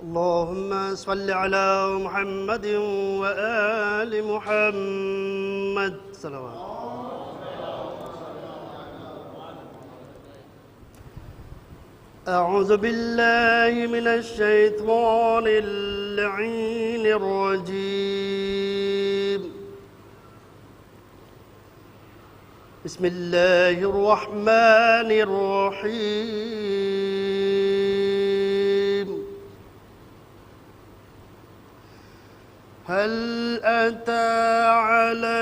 اللهم صل على محمد وآل محمد صلوات. أعوذ بالله من الشيطان اللعين الرجيم. بسم الله الرحمن الرحيم. هل أتى على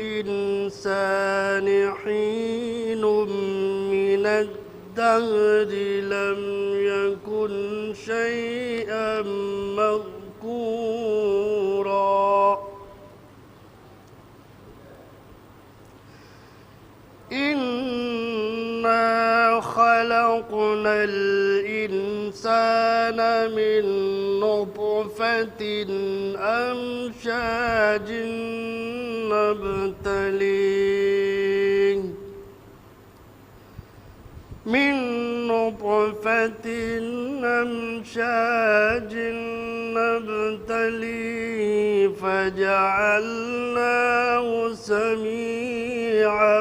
الإنسان حين من الدهر لم يكن شيئا مذكورا. إنا خلقنا الإنسان من نطفة أمشاج نبتليه من نطفة أمشاج نبتليه فجعلناه سميعا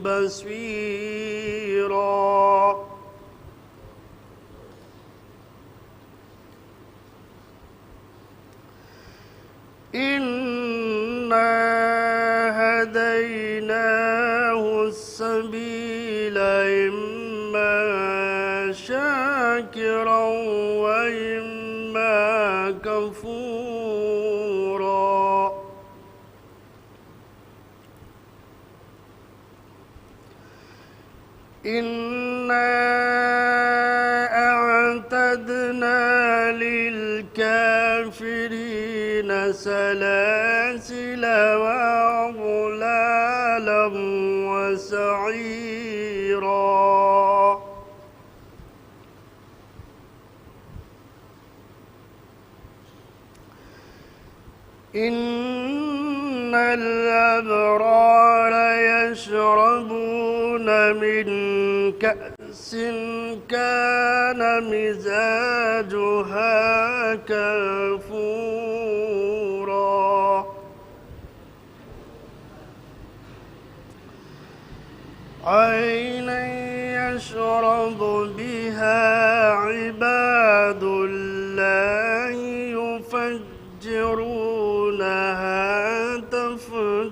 بصيرا. إنا هديناه السبيل إما شاكرا وإما كفورا. إنا أعتدنا للكافرين سلاسل وأغلالا وسعيرا. إن الأبرار يشربون من كأس كان مزاجها كافورا. عينا يشرب بها عباد الله يفجرونها تفجيرا.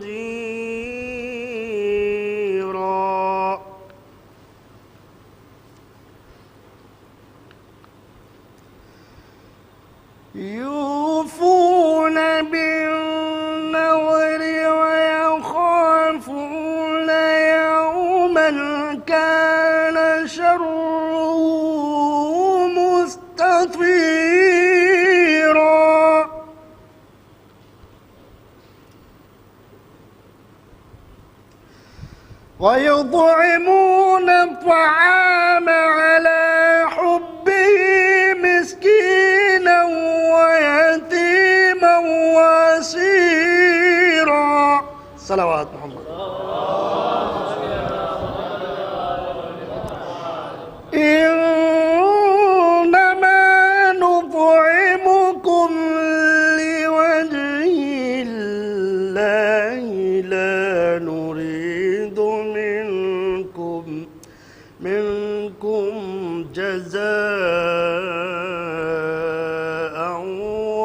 يوفون بالنذر ويخافون يوما كان شره مستطيرا. ويطعمون الطعام على حبه مسكينا ويتيما واسيرا. صلوات محمد. إنما نطعمكم لوجه الله لا نريد منكم جزاء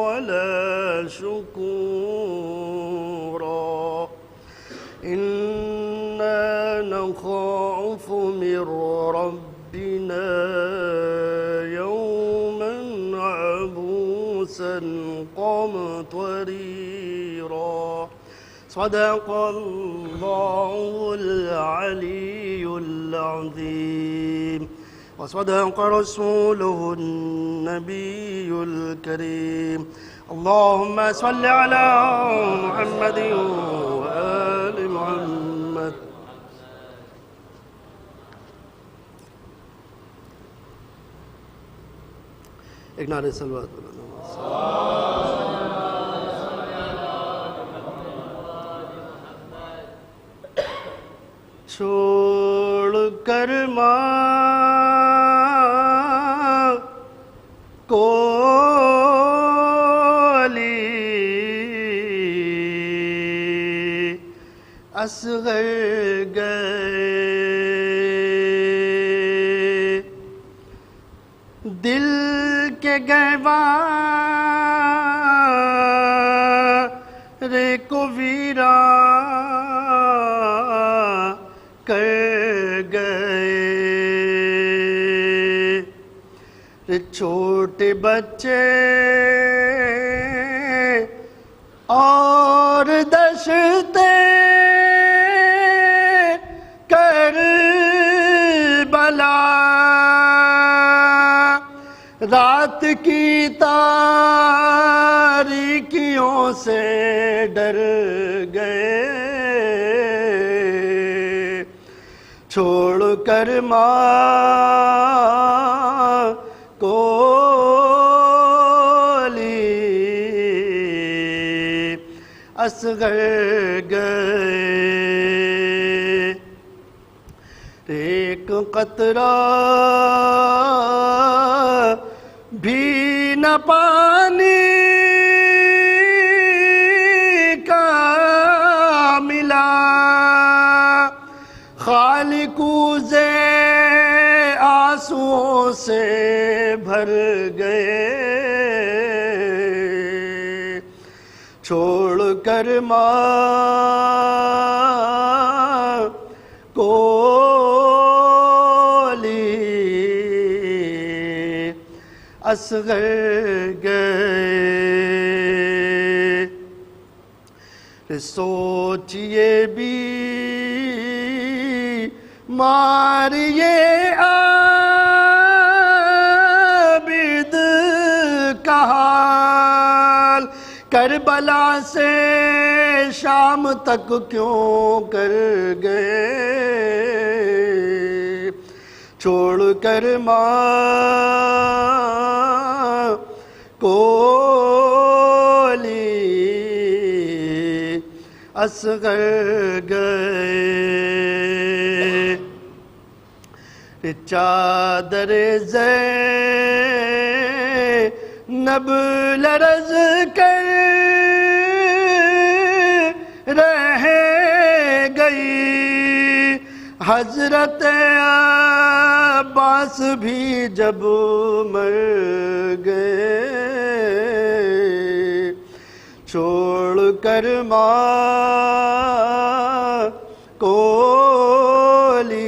ولا شكورا. إنا نخاف من ربنا يوما عبوسا قمطريرا. صدق الله العلي العظيم وصدق رسوله النبي الكريم. اللهم صل على محمد وآل محمد. ایک نعرہ صلوات چھوڑ کر ماں کولی اصغر گئے دل کے گہوار کو ویران کر گئے چھوٹے بچے اور دشتیں کربلا رات کی تاریکیوں سے ڈر گئے چھوڑ کر ماں کولی اصغر گئے ایک قطرہ بھی نہ پانی کا ملا خالی کوزے آنسوؤں سے بھر گئے چھوڑ کر ماں کولی اصغر گئے سوچئے بھی ماریے عابد کا حال کربلا سے شام تک کیوں کر گئے چھوڑ کر ماں کولی اصغر گئے چادر زینب لرز کر رہ گئی حضرت عباس بھی جب مر گئے چھوڑ کر ماں کولی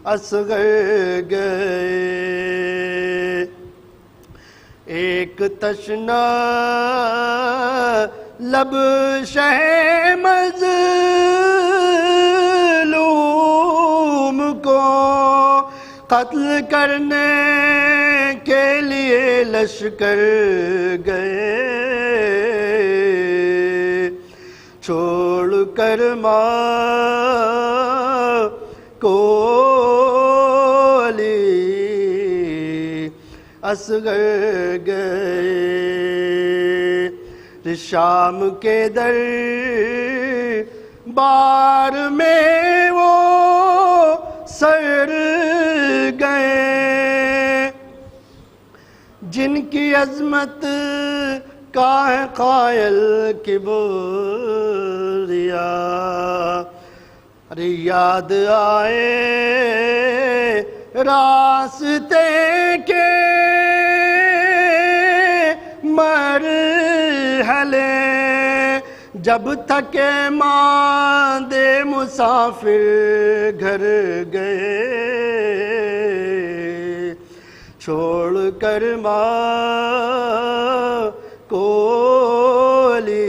اصغر گئے ایک تشنا لب شہ مظلوم کو قتل کرنے کے لیے لشکر گئے چھوڑ کر ماں کولی اصغر گئے شام کے دربار میں وہ سر گئے جن کی عظمت کا ہے قائل کبریا ارے یاد آئے راستے کے مرحلے جب تھکے ماندے مسافر گھر گئے چھوڑ کر ماں کولی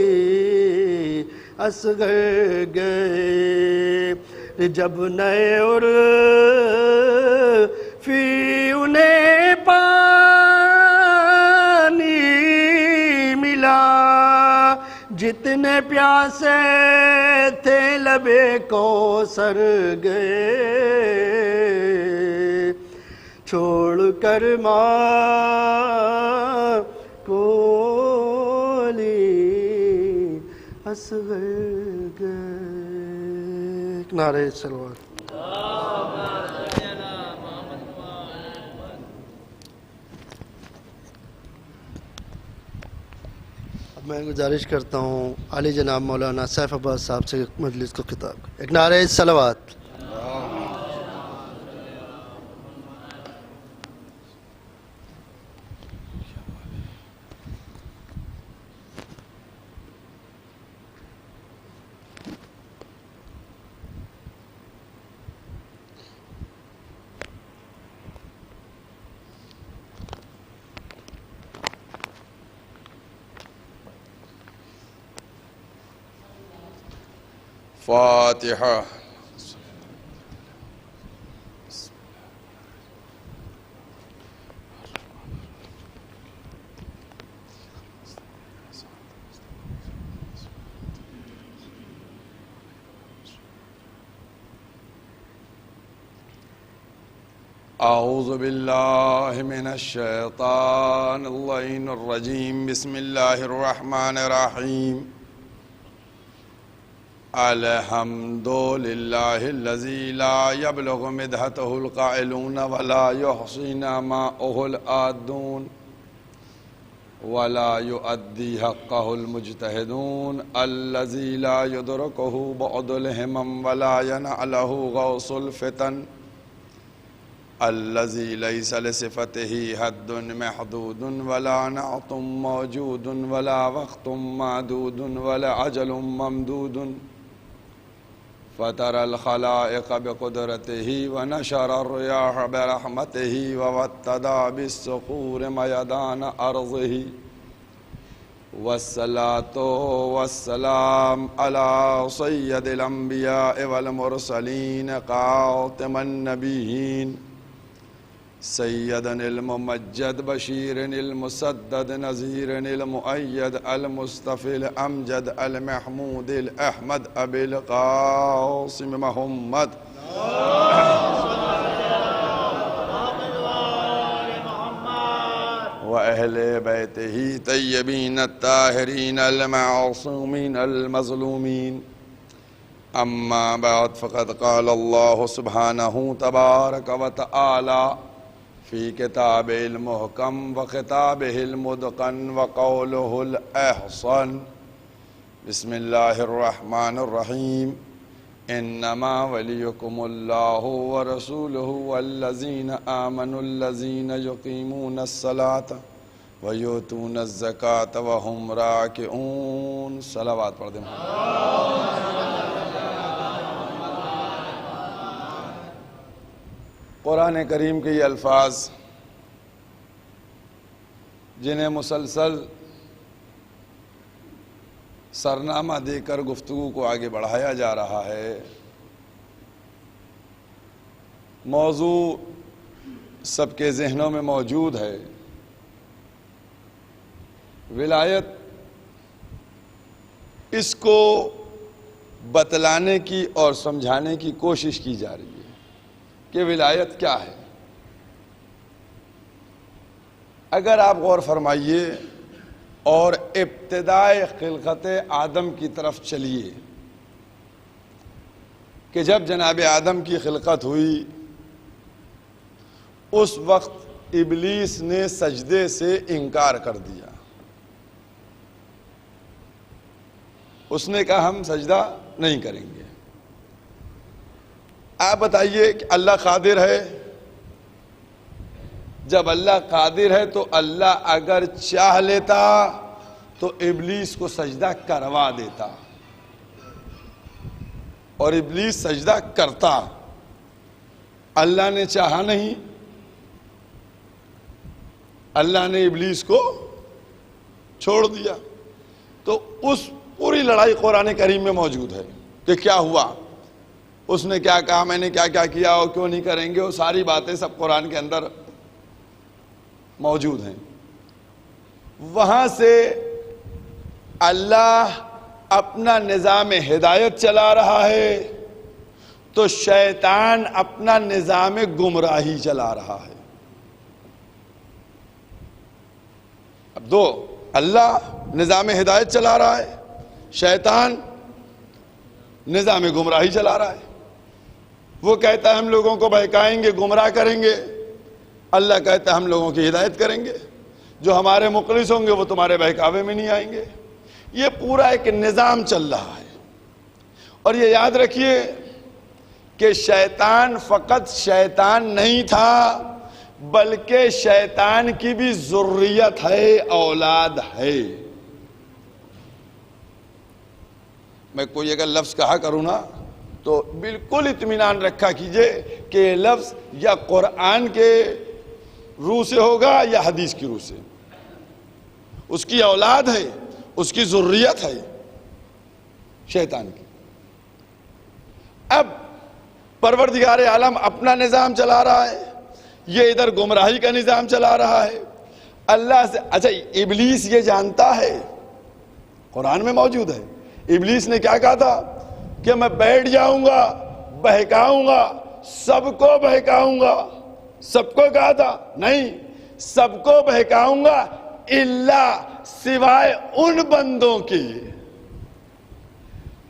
اصغر گئے جب نئے عرفی انہیں پانی ملا جتنے پیاسے تھے لبے کوثر گئے چھوڑ کر ماں کولی اصغر گئے نعرہ صلوات میں گزارش کرتا ہوں عالی جناب مولانا سیف عباس صاحب سے مجلس کو خطاب. ایک نعرہ صلوات. فاتحہ. اعوذ باللہ من الشیطان اللعین الرجیم. بسم اللہ الرحمن الرحیم. الحمد للہ الذی لا یبلغ مدحتہ القائلون ولا یحصی نعماءہ العادون ولا یؤدی حقہ المجتہدون الذی لا یدرکہ بعد الہمم ولا ینعلہ غوث الفتن الذي ليس لصفته حد محدود ولا نعت موجود ولا وقت معدود ولا عجل ممدود فطر الخلائق بقدرته ونشر الرياح برحمته ووتد بالصخور ميدان أرضه والصلاة والسلام على سيد الأنبياء والمرسلين خاتم النبيين سيدنا الممجد بشير المسدد نذير المؤيد المصطفى الأمجد المحمود الأحمد أبي القاسم محمد وأهل بيته طيبين الطاهرين المعصومين المظلومين. أما بعد فقد قال الله سبحانه تبارك وتعالى في كتابه المحكم وخطابه المتقن وقوله الأحسن. بسم الله الرحمن الرحيم. إنما وليكم الله ورسوله والذين آمنوا الذين يقيمون الصلاة ويؤتون الزكاة وهم راكعون. صلوات پڑھ دیں. قرآن کریم کے یہ الفاظ جنہیں مسلسل سرنامہ دے کر گفتگو کو آگے بڑھایا جا رہا ہے، موضوع سب کے ذہنوں میں موجود ہے. ولایت، اس کو بتلانے کی اور سمجھانے کی کوشش کی جا رہی ہے کہ ولایت کیا ہے. اگر آپ غور فرمائیے اور ابتدائے خلقت آدم کی طرف چلیے کہ جب جناب آدم کی خلقت ہوئی اس وقت ابلیس نے سجدے سے انکار کر دیا. اس نے کہا ہم سجدہ نہیں کریں گے. آپ بتائیے کہ اللہ قادر ہے. جب اللہ قادر ہے تو اللہ اگر چاہ لیتا تو ابلیس کو سجدہ کروا دیتا، اور ابلیس سجدہ کرتا. اللہ نے چاہا نہیں، اللہ نے ابلیس کو چھوڑ دیا. تو اس پوری لڑائی قرآن کریم میں موجود ہے کہ کیا ہوا، اس نے کیا کہا، میں نے کیا کیا کیا اور کیوں نہیں کریں گے. وہ ساری باتیں سب قرآن کے اندر موجود ہیں. وہاں سے اللہ اپنا نظام ہدایت چلا رہا ہے تو شیطان اپنا نظام گمراہی چلا رہا ہے. اب دو، اللہ نظام ہدایت چلا رہا ہے، شیطان نظام گمراہی چلا رہا ہے. وہ کہتا ہے ہم لوگوں کو بہکائیں گے، گمراہ کریں گے. اللہ کہتا ہے ہم لوگوں کی ہدایت کریں گے. جو ہمارے مخلص ہوں گے وہ تمہارے بہکاوے میں نہیں آئیں گے. یہ پورا ایک نظام چل رہا ہے. اور یہ یاد رکھیے کہ شیطان فقط شیطان نہیں تھا بلکہ شیطان کی بھی ذریت ہے، اولاد ہے. میں کوئی اگر لفظ کہا کروں نا تو بالکل اطمینان رکھا کیجئے کہ یہ لفظ یا قرآن کے روح سے ہوگا یا حدیث کی روح سے. اس کی اولاد ہے، اس کی ذریت ہے شیطان کی. اب پروردگار عالم اپنا نظام چلا رہا ہے، یہ ادھر گمراہی کا نظام چلا رہا ہے. اللہ سے اچھا ابلیس یہ جانتا ہے، قرآن میں موجود ہے، ابلیس نے کیا کہا تھا کہ میں بیٹھ جاؤں گا، بہکاؤں گا، سب کو بہکاؤں گا. سب کو کہا تھا نہیں، سب کو بہکاؤں گا الا سوائے ان بندوں کی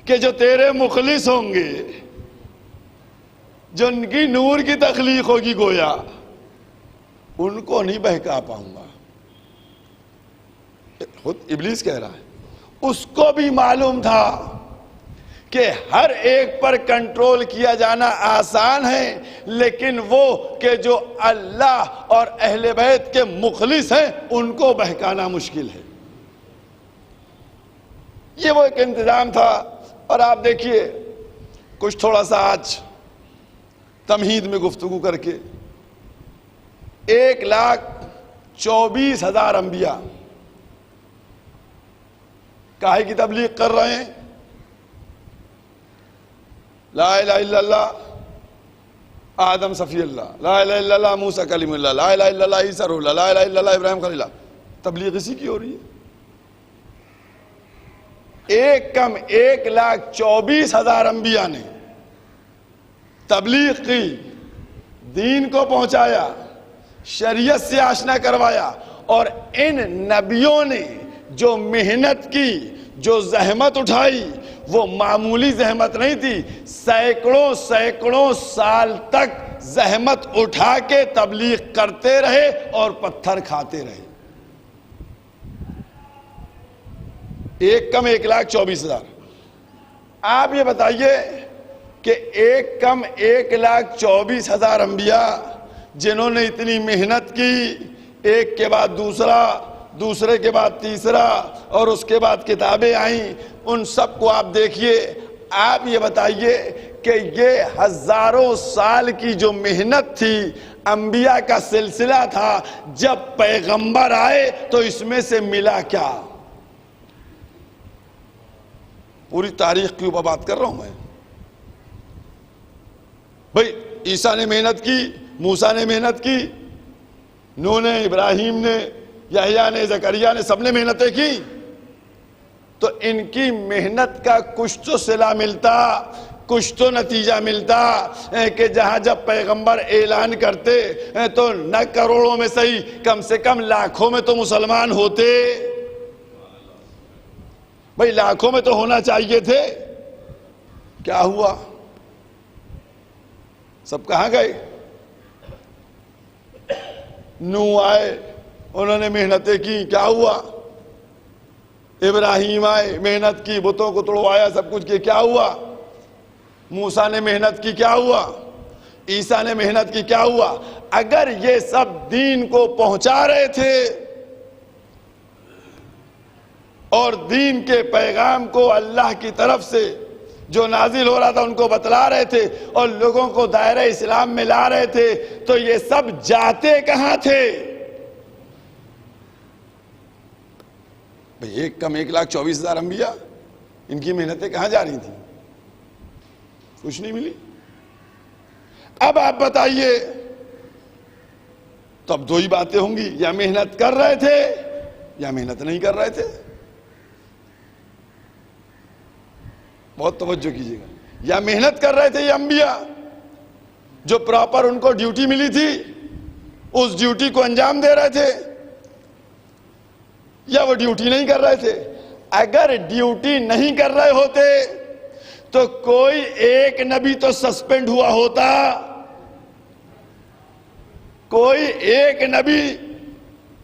کہ جو تیرے مخلص ہوں گے، جو ان کی نور کی تخلیق ہوگی گویا، ان کو نہیں بہکا پاؤں گا. خود ابلیس کہہ رہا ہے. اس کو بھی معلوم تھا کہ ہر ایک پر کنٹرول کیا جانا آسان ہے، لیکن وہ کہ جو اللہ اور اہل بیت کے مخلص ہیں ان کو بہکانا مشکل ہے. یہ وہ ایک انتظام تھا. اور آپ دیکھیے کچھ تھوڑا سا آج تمہید میں گفتگو کر کے 1,24,000 انبیاء کاہے کی تبلیغ کر رہے ہیں؟ لا الہ الا اللہ آدم صفی اللہ، لا الہ الا اللہ موسیٰ کلیم اللہ، لا الہ الا اللہ عیسیٰ روح اللہ، لا الہ الا اللہ ابراہیم خلیل اللہ. تبلیغ اسی کی ہو رہی ہے. ایک کم 1,24,000 انبیاء نے تبلیغ کی، دین کو پہنچایا، شریعت سے آشنا کروایا. اور ان نبیوں نے جو محنت کی، جو زحمت اٹھائی، وہ معمولی زحمت نہیں تھی. سینکڑوں سال تک زحمت اٹھا کے تبلیغ کرتے رہے اور پتھر کھاتے رہے. ایک کم 1,24,000. آپ یہ بتائیے کہ ایک کم 1,24,000 انبیاء جنہوں نے اتنی محنت کی، ایک کے بعد دوسرا، دوسرے کے بعد تیسرا، اور اس کے بعد کتابیں آئیں، ان سب کو آپ دیکھیے. آپ یہ بتائیے کہ یہ ہزاروں سال کی جو محنت تھی، انبیاء کا سلسلہ تھا، جب پیغمبر آئے تو اس میں سے ملا کیا؟ پوری تاریخ کے اوپر بات کر رہا ہوں میں. بھئی عیسیٰ نے محنت کی، موسیٰ نے محنت کی، نوح نے، ابراہیم نے، یحییٰ نے، زکریا نے، سب نے محنتیں کی. تو ان کی محنت کا کچھ تو صلہ ملتا، کچھ تو نتیجہ ملتا کہ جہاں جب پیغمبر اعلان کرتے تو نہ کروڑوں میں صحیح، کم سے کم لاکھوں میں تو مسلمان ہوتے. بھئی لاکھوں میں تو ہونا چاہیے تھے. کیا ہوا؟ سب کہاں گئے؟ نوح آئے، انہوں نے محنتیں کی، کیا ہوا؟ ابراہیم آئے، محنت کی، بتوں کو توڑوایا، سب کچھ کیا، کیا ہوا؟ موسیٰ نے محنت کی، کیا ہوا؟ عیسیٰ نے محنت کی، کیا ہوا؟ اگر یہ سب دین کو پہنچا رہے تھے اور دین کے پیغام کو اللہ کی طرف سے جو نازل ہو رہا تھا ان کو بتلا رہے تھے اور لوگوں کو دائرہ اسلام میں لا رہے تھے، تو یہ سب جاتے کہاں تھے؟ بھئی ایک کم 1,24,000 انبیاء، ان کی محنتیں کہاں جا رہی تھیں؟ کچھ نہیں ملی. اب آپ بتائیے، تو اب دو ہی باتیں ہوں گی، یا محنت کر رہے تھے یا محنت نہیں کر رہے تھے. بہت توجہ کیجیے گا. یا محنت کر رہے تھے یہ انبیاء جو پراپر ان کو ڈیوٹی ملی تھی، اس ڈیوٹی کو انجام دے رہے تھے، یا وہ ڈیوٹی نہیں کر رہے تھے. اگر ڈیوٹی نہیں کر رہے ہوتے تو کوئی ایک نبی تو سسپینڈ ہوا ہوتا، کوئی ایک نبی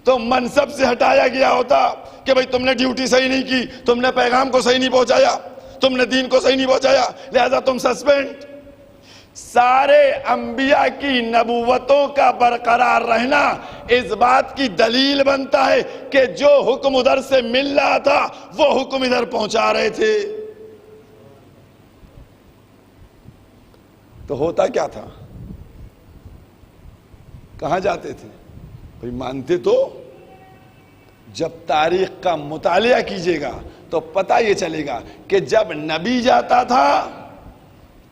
تو منصب سے ہٹایا گیا ہوتا کہ بھئی تم نے ڈیوٹی صحیح نہیں کی، تم نے پیغام کو صحیح نہیں پہنچایا، تم نے دین کو صحیح نہیں پہنچایا، لہذا تم سسپینڈ۔ سارے انبیاء کی نبوتوں کا برقرار رہنا اس بات کی دلیل بنتا ہے کہ جو حکم ادھر سے مل رہا تھا وہ حکم ادھر پہنچا رہے تھے۔ تو ہوتا کیا تھا؟ کہاں جاتے تھے؟ بھئی مانتے تو جب تاریخ کا مطالعہ کیجئے گا تو پتہ یہ چلے گا کہ جب نبی جاتا تھا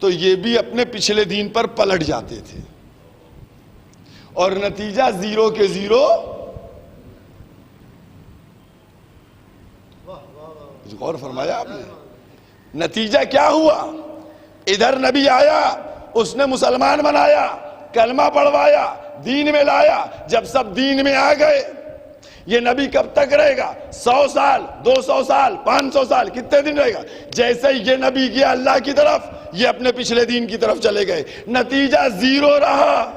تو یہ بھی اپنے پچھلے دین پر پلٹ جاتے تھے، اور نتیجہ زیرو کے زیرو۔ غور فرمایا آپ نے؟ نتیجہ کیا ہوا؟ ادھر نبی آیا، اس نے مسلمان بنایا، کلمہ پڑھوایا، دین میں لایا۔ جب سب دین میں آ گئے، یہ نبی کب تک رہے گا؟ 100 سال، 200 سال، 500 سال، کتنے دن رہے گا؟ جیسے ہی یہ نبی گیا اللہ کی طرف، یہ اپنے پچھلے دین کی طرف چلے گئے، نتیجہ زیرو رہا،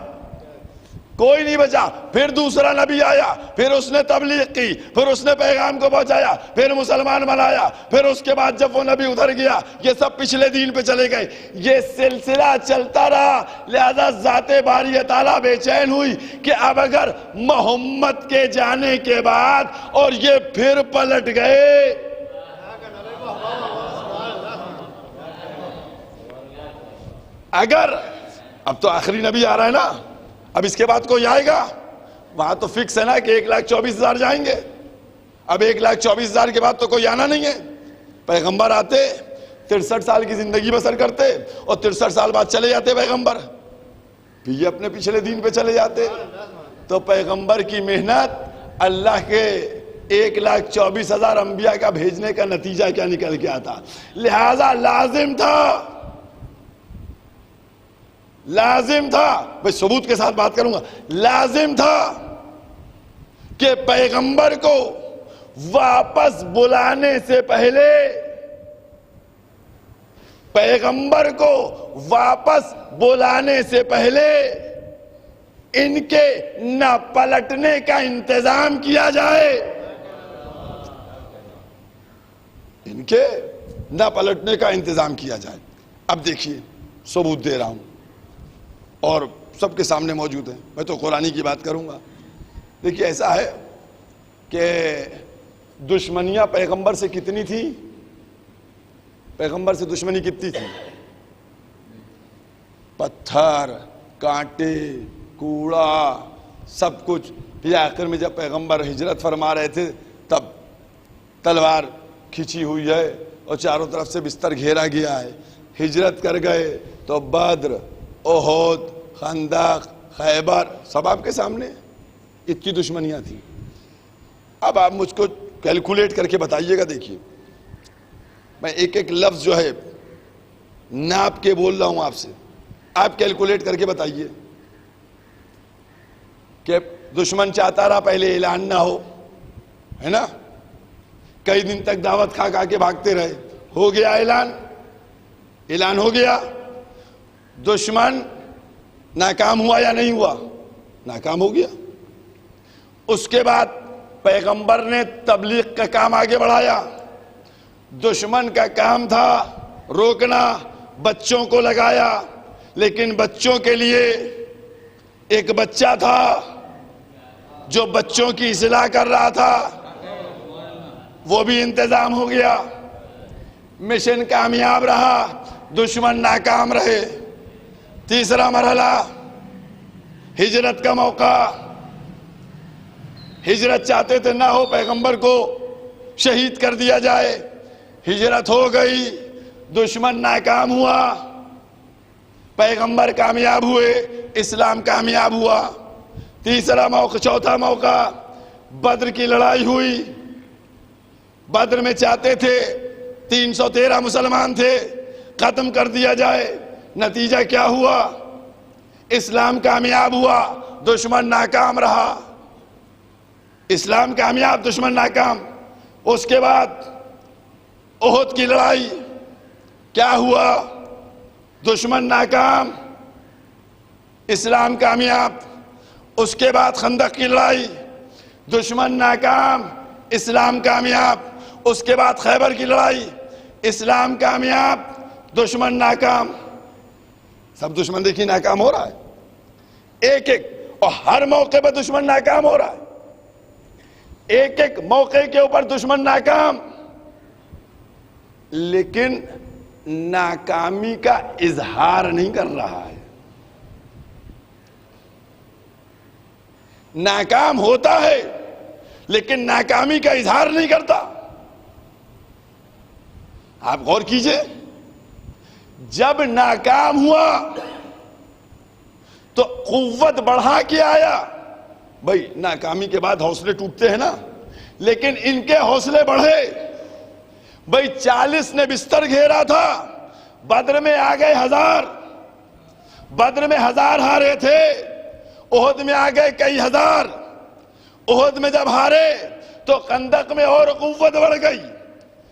کوئی نہیں بچا۔ پھر دوسرا نبی آیا، پھر اس نے تبلیغ کی، پھر اس نے پیغام کو پہنچایا، پھر مسلمان بنایا، پھر اس کے بعد جب وہ نبی ادھر گیا یہ سب پچھلے دین پہ چلے گئے۔ یہ سلسلہ چلتا رہا، لہذا ذات باری تعالیٰ بے چین ہوئی کہ اب اگر محمد کے جانے کے بعد اور یہ پھر پلٹ گئے، اگر اب تو آخری نبی آ رہا ہے نا، اب اس کے بعد کوئی آئے گا؟ وہاں تو فکس ہے نا کہ 1,24,000 جائیں گے۔ اب 1,24,000 کے بعد تو کوئی آنا نہیں ہے۔ پیغمبر آتے 63 سال کی زندگی بسر کرتے اور 63 سال بعد چلے جاتے پیغمبر، پھر یہ اپنے پچھلے دین پہ چلے جاتے۔ تو پیغمبر کی محنت، اللہ کے 1,24,000 انبیاء کا بھیجنے کا نتیجہ کیا نکل کے آتا؟ لہذا لازم تھا، میں ثبوت کے ساتھ بات کروں گا، لازم تھا کہ پیغمبر کو واپس بلانے سے پہلے، پیغمبر کو واپس بلانے سے پہلے ان کے نہ پلٹنے کا انتظام کیا جائے، ان کے نہ پلٹنے کا انتظام کیا جائے۔ اب دیکھیے ثبوت دے رہا ہوں اور سب کے سامنے موجود ہے، میں تو قرآنی کی بات کروں گا۔ دیکھیے ایسا ہے کہ دشمنیاں پیغمبر سے کتنی تھی؟ پیغمبر سے دشمنی کتنی تھی؟ پتھر، کانٹے، کوڑا، سب کچھ۔ پھر آخر میں جب پیغمبر ہجرت فرما رہے تھے تب تلوار کھینچی ہوئی ہے اور چاروں طرف سے بستر گھیرا گیا ہے۔ ہجرت کر گئے تو بدر، احد، خندق، خیبر سب آپ کے سامنے، اتنی دشمنیاں تھیں۔ اب آپ مجھ کو کیلکولیٹ کر کے بتائیے گا۔ دیکھیے میں ایک ایک لفظ جو ہے ناپ کے بول رہا ہوں آپ سے، آپ کیلکولیٹ کر کے بتائیے کہ دشمن چاہتا رہا پہلے اعلان نہ ہے نا، کئی دن تک دعوت کھا کے بھاگتے رہے، ہو گیا اعلان ہو گیا، دشمن ناکام ہوا یا نہیں ہوا؟ ناکام ہو گیا۔ اس کے بعد پیغمبر نے تبلیغ کا کام آگے بڑھایا، دشمن کا کام تھا روکنا، بچوں کو لگایا، لیکن بچوں کے لیے ایک بچہ تھا جو بچوں کی اصلاح کر رہا تھا، وہ بھی انتظام ہو گیا، مشن کامیاب رہا، دشمن ناکام رہے۔ تیسرا مرحلہ ہجرت کا موقع، ہجرت چاہتے تھے نہ ہو، پیغمبر کو شہید کر دیا جائے، ہجرت ہو گئی، دشمن ناکام ہوا، پیغمبر کامیاب ہوئے، اسلام کامیاب ہوا۔ تیسرا موقع، چوتھا موقع بدر کی لڑائی ہوئی، بدر میں چاہتے تھے 313 مسلمان تھے، ختم کر دیا جائے، نتیجہ کیا ہوا؟ اسلام کامیاب ہوا، دشمن ناکام رہا، اسلام کامیاب، دشمن ناکام۔ اس کے بعد احد کی لڑائی، کیا ہوا؟ دشمن ناکام، اسلام کامیاب۔ اس کے بعد خندق کی لڑائی، دشمن ناکام، اسلام کامیاب. اس کے بعد خیبر کی لڑائی، اسلام کامیاب، دشمن ناکام. سب دشمن دیکھیے ناکام ہو رہا ہے ایک ایک، اور ہر موقع پہ دشمن ناکام ہو رہا ہے. ایک ایک موقع کے اوپر دشمن ناکام، لیکن ناکامی کا اظہار نہیں کر رہا ہے. ناکام ہوتا ہے لیکن ناکامی کا اظہار نہیں کرتا. آپ غور کیجئے، جب ناکام ہوا تو قوت بڑھا کے آیا. بھائی ناکامی کے بعد حوصلے ٹوٹتے ہیں نا، لیکن ان کے حوصلے بڑھے. بھائی 40 نے بستر گھیرا تھا، بدر میں آ گئے 1000. بدر میں 1000 ہارے تھے، احد میں آ گئے کئی ہزار. احد میں جب ہارے تو خندق میں اور قوت بڑھ گئی.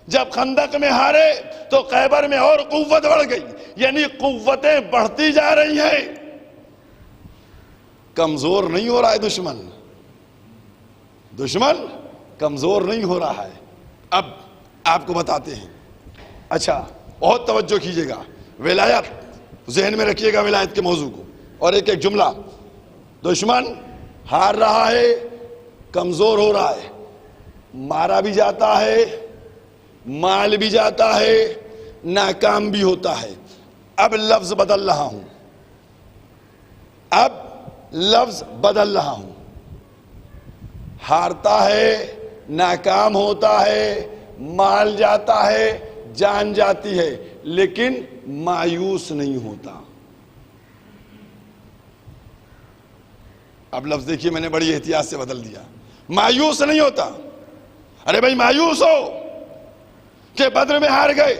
جب خندق میں ہارے تو خیبر میں اور قوت بڑھ گئی. یعنی قوتیں بڑھتی جا رہی ہیں. کمزور نہیں ہو رہا ہے دشمن، دشمن کمزور نہیں ہو رہا ہے. اب آپ کو بتاتے ہیں. اچھا بہت توجہ کیجئے گا، ولایت ذہن میں رکھیے گا، ولایت کے موضوع کو. اور ایک ایک جملہ. دشمن ہار رہا ہے، کمزور ہو رہا ہے، مارا بھی جاتا ہے، مال بھی جاتا ہے، ناکام بھی ہوتا ہے. اب لفظ بدل رہا ہوں، اب لفظ بدل رہا ہوں. ہارتا ہے، ناکام ہوتا ہے، مال جاتا ہے، جان جاتی ہے، لیکن مایوس نہیں ہوتا. اب لفظ دیکھیے، میں نے بڑی احتیاط سے بدل دیا. مایوس نہیں ہوتا. ارے بھائی مایوس ہو کہ بدر میں ہار گئے،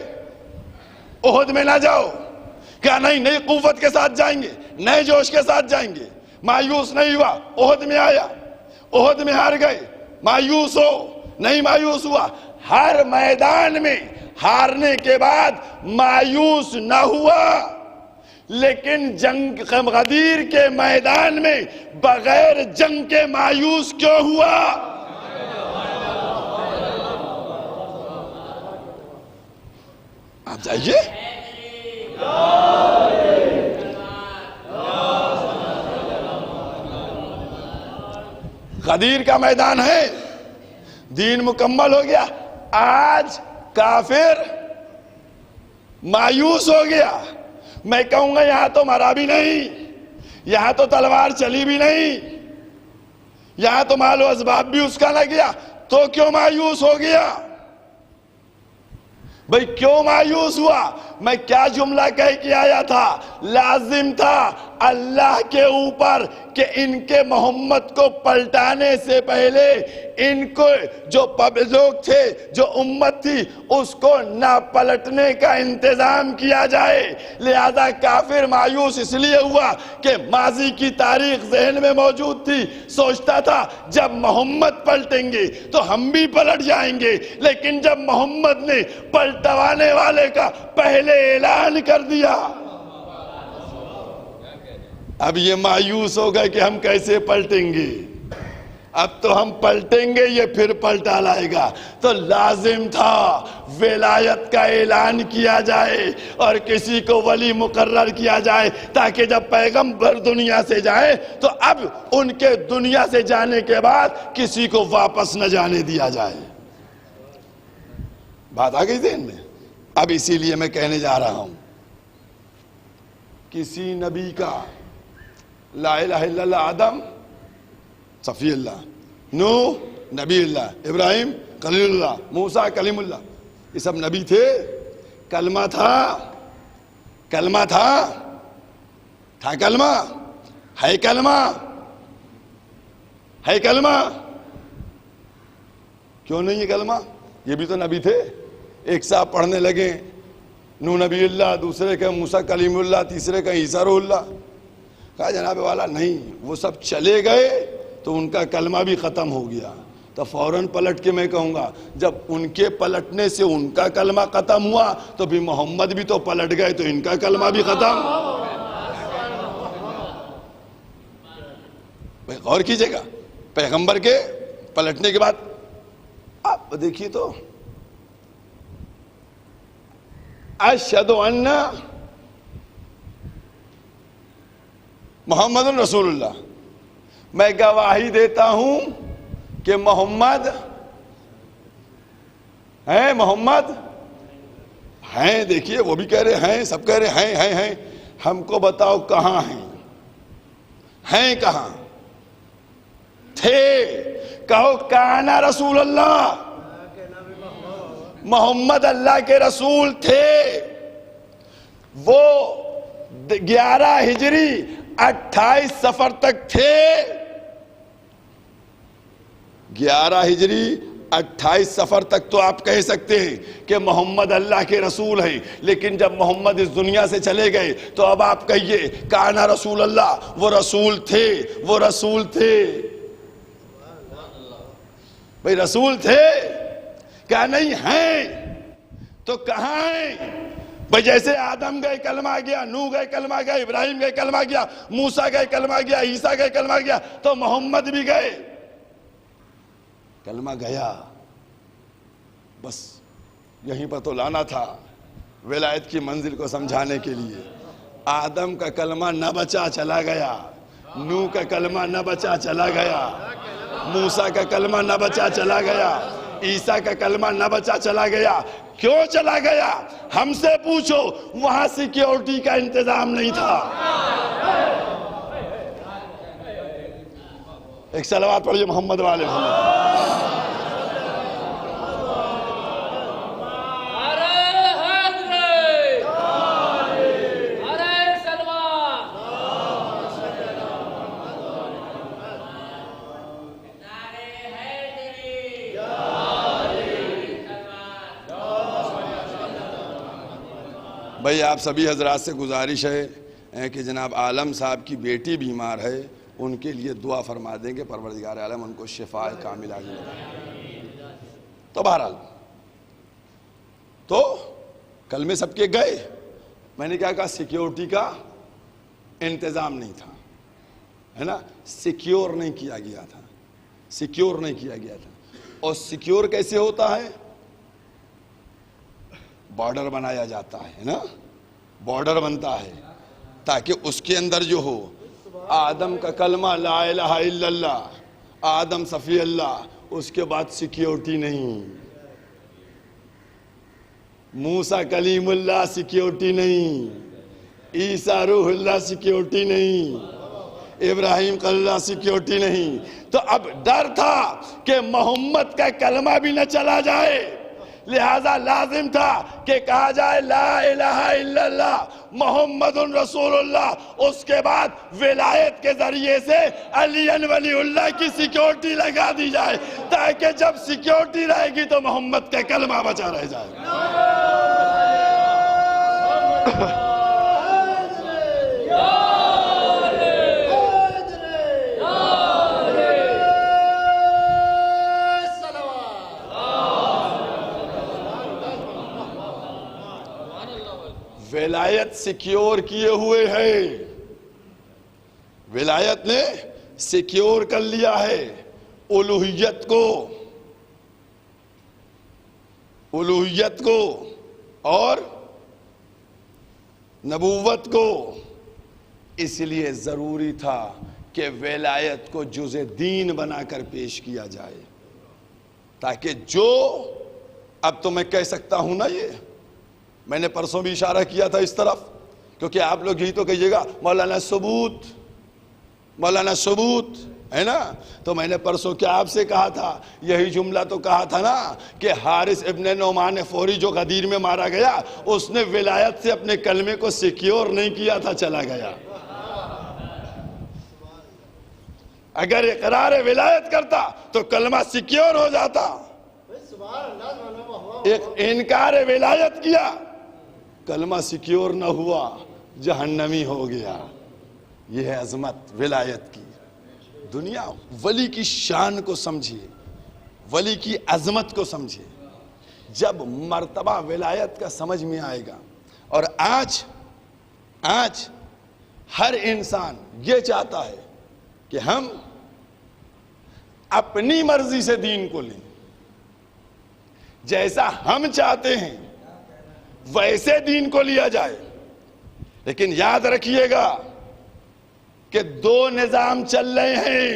احد میں نہ جاؤ، کیا نہیں نئی قوت کے ساتھ جائیں گے، نئے جوش کے ساتھ جائیں گے. مایوس نہیں ہوا، احد میں آیا، احد میں ہار گئے. مایوس ہو، نہیں مایوس ہوا. ہر میدان میں ہارنے کے بعد مایوس نہ ہوا، لیکن جنگ غدیر کے میدان میں بغیر جنگ کے مایوس کیوں ہوا؟ آپ جائیے. غدیر کا میدان ہے، دین مکمل ہو گیا. آج کافر مایوس ہو گیا. میں کہوں گا یہاں تو مرا بھی نہیں، یہاں تو تلوار چلی بھی نہیں، یہاں تو مال و اسباب بھی اس کا نہ گیا، تو کیوں مایوس ہو گیا؟ بھئی کیوں مایوس ہوا؟ میں کیا جملہ کہہ کے آیا تھا؟ لازم تھا اللہ کے اوپر کہ ان کے محمد کو پلٹانے سے پہلے ان کو جو لوگ تھے، جو امت تھی، اس کو نہ پلٹنے کا انتظام کیا جائے. لہذا کافر مایوس اس لیے ہوا کہ ماضی کی تاریخ ذہن میں موجود تھی. سوچتا تھا جب محمد پلٹیں گے تو ہم بھی پلٹ جائیں گے، لیکن جب محمد نے پلٹوانے والے کا پہلے اعلان کر دیا، اب یہ مایوس ہو گئے کہ ہم کیسے پلٹیں گے. اب تو ہم پلٹیں گے، یہ پھر پلٹا لائے گا. تو لازم تھا ولایت کا اعلان کیا جائے اور کسی کو ولی مقرر کیا جائے، تاکہ جب پیغمبر دنیا سے جائے تو اب ان کے دنیا سے جانے کے بعد کسی کو واپس نہ جانے دیا جائے. بات آ گئی ذہن میں؟ اب اسی لیے میں کہنے جا رہا ہوں، کسی نبی کا لا الہ الا اللہ آدم صفی اللہ، نوح نبی اللہ، ابراہیم خلیل اللہ، موسیٰ کلیم اللہ، یہ سب نبی تھے. کلمہ تھا، کلمہ تھا کلمہ ہے، کلمہ ہے، کلمہ کیوں نہیں ہے کلمہ؟ یہ بھی تو نبی تھے. ایک صاحب پڑھنے لگے نوح نبی اللہ، دوسرے کا موسیٰ کلیم اللہ، تیسرے کا عیسیٰ روح اللہ. کہا جناب والا نہیں، وہ سب چلے گئے تو ان کا کلمہ بھی ختم ہو گیا. تو فوراً پلٹ کے میں کہوں گا جب ان کے پلٹنے سے ان کا کلمہ ختم ہوا تو بھی محمد بھی تو پلٹ گئے تو ان کا کلمہ بھی ختم. غور کیجئے گا، پیغمبر کے پلٹنے کے بعد آپ دیکھیے تو اشہد ان محمد رسول اللہ، میں گواہی دیتا ہوں کہ محمد ہیں، محمد ہیں. دیکھیے وہ بھی کہہ رہے ہیں، سب کہہ رہے ہیں. ہم کو بتاؤ کہاں ہیں کہاں تھے؟ کہو کانا رسول اللہ، محمد اللہ کے رسول تھے. وہ 11 ہجری 28 سفر تک تھے. 11 ہجری 28 سفر تک تو آپ کہہ سکتے ہیں کہ محمد اللہ کے رسول ہیں، لیکن جب محمد اس دنیا سے چلے گئے تو اب آپ کہیے کانا رسول اللہ، وہ رسول تھے، وہ رسول تھے. بھئی رسول تھے کیا نہیں ہیں؟ تو کہاں ہیں؟ بھئی جیسے آدم گئے کلمہ گیا، نوح گئے کلمہ گیا، ابراہیم گئے کلمہ گیا، موسیٰ گئے کلمہ گیا، عیسیٰ گئے کلمہ گیا، تو محمد بھی گئے کلمہ گیا. بس یہیں پر تو لانا تھا ولایت کی منزل کو سمجھانے کے لیے. آدم کا کلمہ نہ بچا چلا گیا، نوح کا کلمہ نہ بچا چلا گیا، موسیٰ کا کلمہ نہ بچا چلا گیا، عیسیٰ کا کلمہ نہ بچا چلا گیا. کیوں چلا گیا؟ ہم سے پوچھو، وہاں سیکیورٹی کا انتظام نہیں تھا. ایک صلوات پڑھیے محمد والے محمد. بھئی آپ سبھی حضرات سے گزارش ہے کہ جناب عالم صاحب کی بیٹی بیمار ہے، ان کے لیے دعا فرما دیں گے پروردگار عالم ان کو شفاء کاملہ دے. تو بہرحال تو کلمے سب کے گئے. میں نے کیا کہا؟ سیکیورٹی کا انتظام نہیں تھا، ہے نا؟ سیکیور نہیں کیا گیا تھا، سیکیور نہیں کیا گیا تھا. اور سیکیور کیسے ہوتا ہے؟ بارڈر بنایا جاتا ہے نا، بارڈر بنتا ہے تاکہ اس کے اندر جو ہو آدم کا کلمہ لا الہ الا اللہ، آدم صفی اللہ، اس کے بعد سیکیورٹی نہیں. موسیٰ کلیم اللہ سیکیورٹی نہیں، عیسیٰ روح اللہ سیکیورٹی نہیں، ابراہیم قل اللہ سیکیورٹی نہیں. تو اب ڈر تھا کہ محمد کا کلمہ بھی نہ چلا جائے، لہذا لازم تھا کہ کہا جائے لا الہ الا اللہ محمد رسول اللہ. اس کے بعد ولایت کے ذریعے سے علی ولی اللہ کی سیکیورٹی لگا دی جائے، تاکہ جب سیکیورٹی رہے گی تو محمد کا کلمہ بچا رہ جائے گا. ولایت سیکیور کیے ہوئے ہے، ولایت نے سیکیور کر لیا ہے الوہیت کو اور نبوت کو. اس لیے ضروری تھا کہ ولایت کو جز دین بنا کر پیش کیا جائے، تاکہ جو اب تو میں کہہ سکتا ہوں نا، یہ میں نے پرسوں بھی اشارہ کیا تھا اس طرف، کیونکہ آپ لوگ یہی تو کہیے گا مولانا ثبوت، مولانا ثبوت، ہے نا؟ تو میں نے پرسوں کیا آپ سے کہا تھا؟ یہی جملہ تو کہا تھا نا کہ حارث ابن نعمان فوری جو غدیر میں مارا گیا، اس نے ولایت سے اپنے کلمے کو سیکیور نہیں کیا تھا، چلا گیا. اگر اقرار ولایت کرتا تو کلمہ سیکیور ہو جاتا. ایک انکار ولایت کیا، کلمہ سیکیور نہ ہوا، جہنمی ہو گیا. یہ ہے عظمت ولایت کی. دنیا ولی کی شان کو سمجھے، ولی کی عظمت کو سمجھے. جب مرتبہ ولایت کا سمجھ میں آئے گا. اور آج ہر انسان یہ چاہتا ہے کہ ہم اپنی مرضی سے دین کو لیں، جیسا ہم چاہتے ہیں ویسے دین کو لیا جائے. لیکن یاد رکھیے گا کہ دو نظام چل رہے ہیں،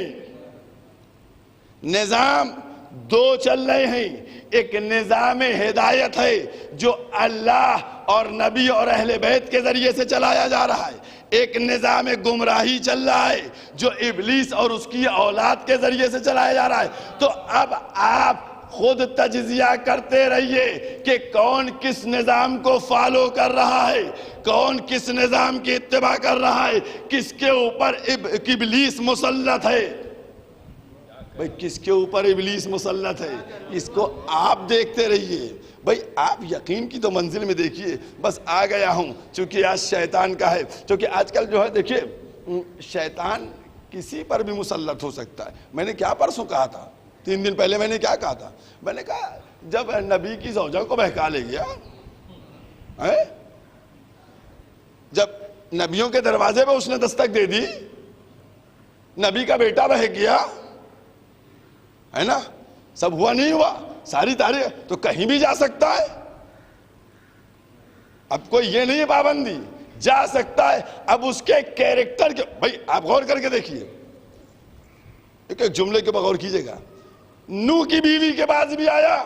نظام دو چل رہے ہیں. ایک نظام ہدایت ہے جو اللہ اور نبی اور اہل بیت کے ذریعے سے چلایا جا رہا ہے. ایک نظام گمراہی چل رہا ہے جو ابلیس اور اس کی اولاد کے ذریعے سے چلایا جا رہا ہے. تو اب آپ خود تجزیہ کرتے رہیے کہ کون کس نظام کو فالو کر رہا ہے، کون کس نظام کی اتباع کر رہا ہے، کس کے اوپر ابلیس مسلط ہے. بھئی کس کے اوپر ابلیس مسلط ہے اس کو آپ دیکھتے رہیے. بھئی آپ یقین کی تو منزل میں دیکھیے. بس آ گیا ہوں چونکہ آج شیطان کا ہے، چونکہ آج کل جو ہے دیکھیے شیطان کسی پر بھی مسلط ہو سکتا ہے. میں نے کیا پرسوں کہا تھا، 3 دن پہلے میں نے کیا کہا تھا؟ میں نے کہا جب نبی کی زوجہ کو بہکا لے گیا، جب نبیوں کے دروازے پہ اس نے دستک دے دی، نبی کا بیٹا بہک گیا ہے نا، سب ہوا نہیں ہوا، ساری تاریخ تو کہیں بھی جا سکتا ہے. اب کوئی یہ نہیں ہے پابندی، جا سکتا ہے. اب اس کے کیریکٹر کے بھائی آپ غور کر کے دیکھیے، ایک ایک جملے کے بغور کیجئے گا. نوح کی بیوی کے پاس بھی آیا،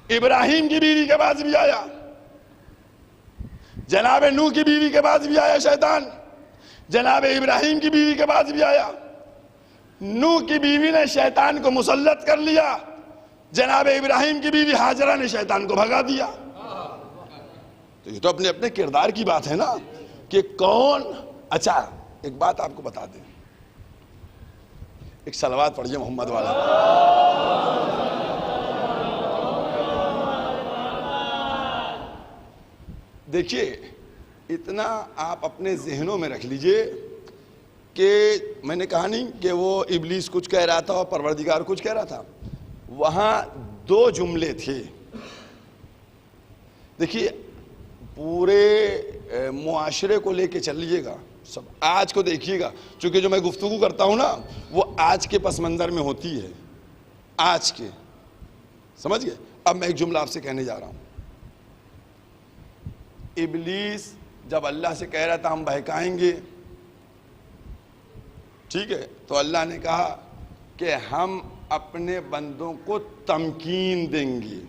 ابراہیم کی بیوی کے پاس بھی آیا، جناب نوح کی بیوی کے پاس بھی آیا شیطان، جناب ابراہیم کی بیوی کے پاس بھی آیا. نوح کی بیوی نے شیطان کو مسلط کر لیا، جناب ابراہیم کی بیوی ہاجرہ نے شیطان کو بھگا دیا. تو یہ تو اپنے اپنے کردار کی بات ہے نا کہ کون. اچھا ایک بات آپ کو بتا دیں، ایک صلوات پڑھیے محمد والا. دیکھیے اتنا آپ اپنے ذہنوں میں رکھ لیجئے کہ میں نے کہا نہیں کہ وہ ابلیس کچھ کہہ رہا تھا اور پروردگار کچھ کہہ رہا تھا. وہاں 2 جملے تھے. دیکھیے پورے معاشرے کو لے کے چلیے گا، سب آج کو دیکھیے گا، چونکہ جو میں گفتگو کرتا ہوں نا وہ آج کے پس منظر میں ہوتی ہے، آج کے. سمجھ گئے؟ اب میں ایک جملہ آپ سے کہنے جا رہا ہوں. ابلیس جب اللہ سے کہہ رہا تھا ہم بہکائیں گے، ٹھیک ہے، تو اللہ نے کہا کہ ہم اپنے بندوں کو تمکین دیں گے.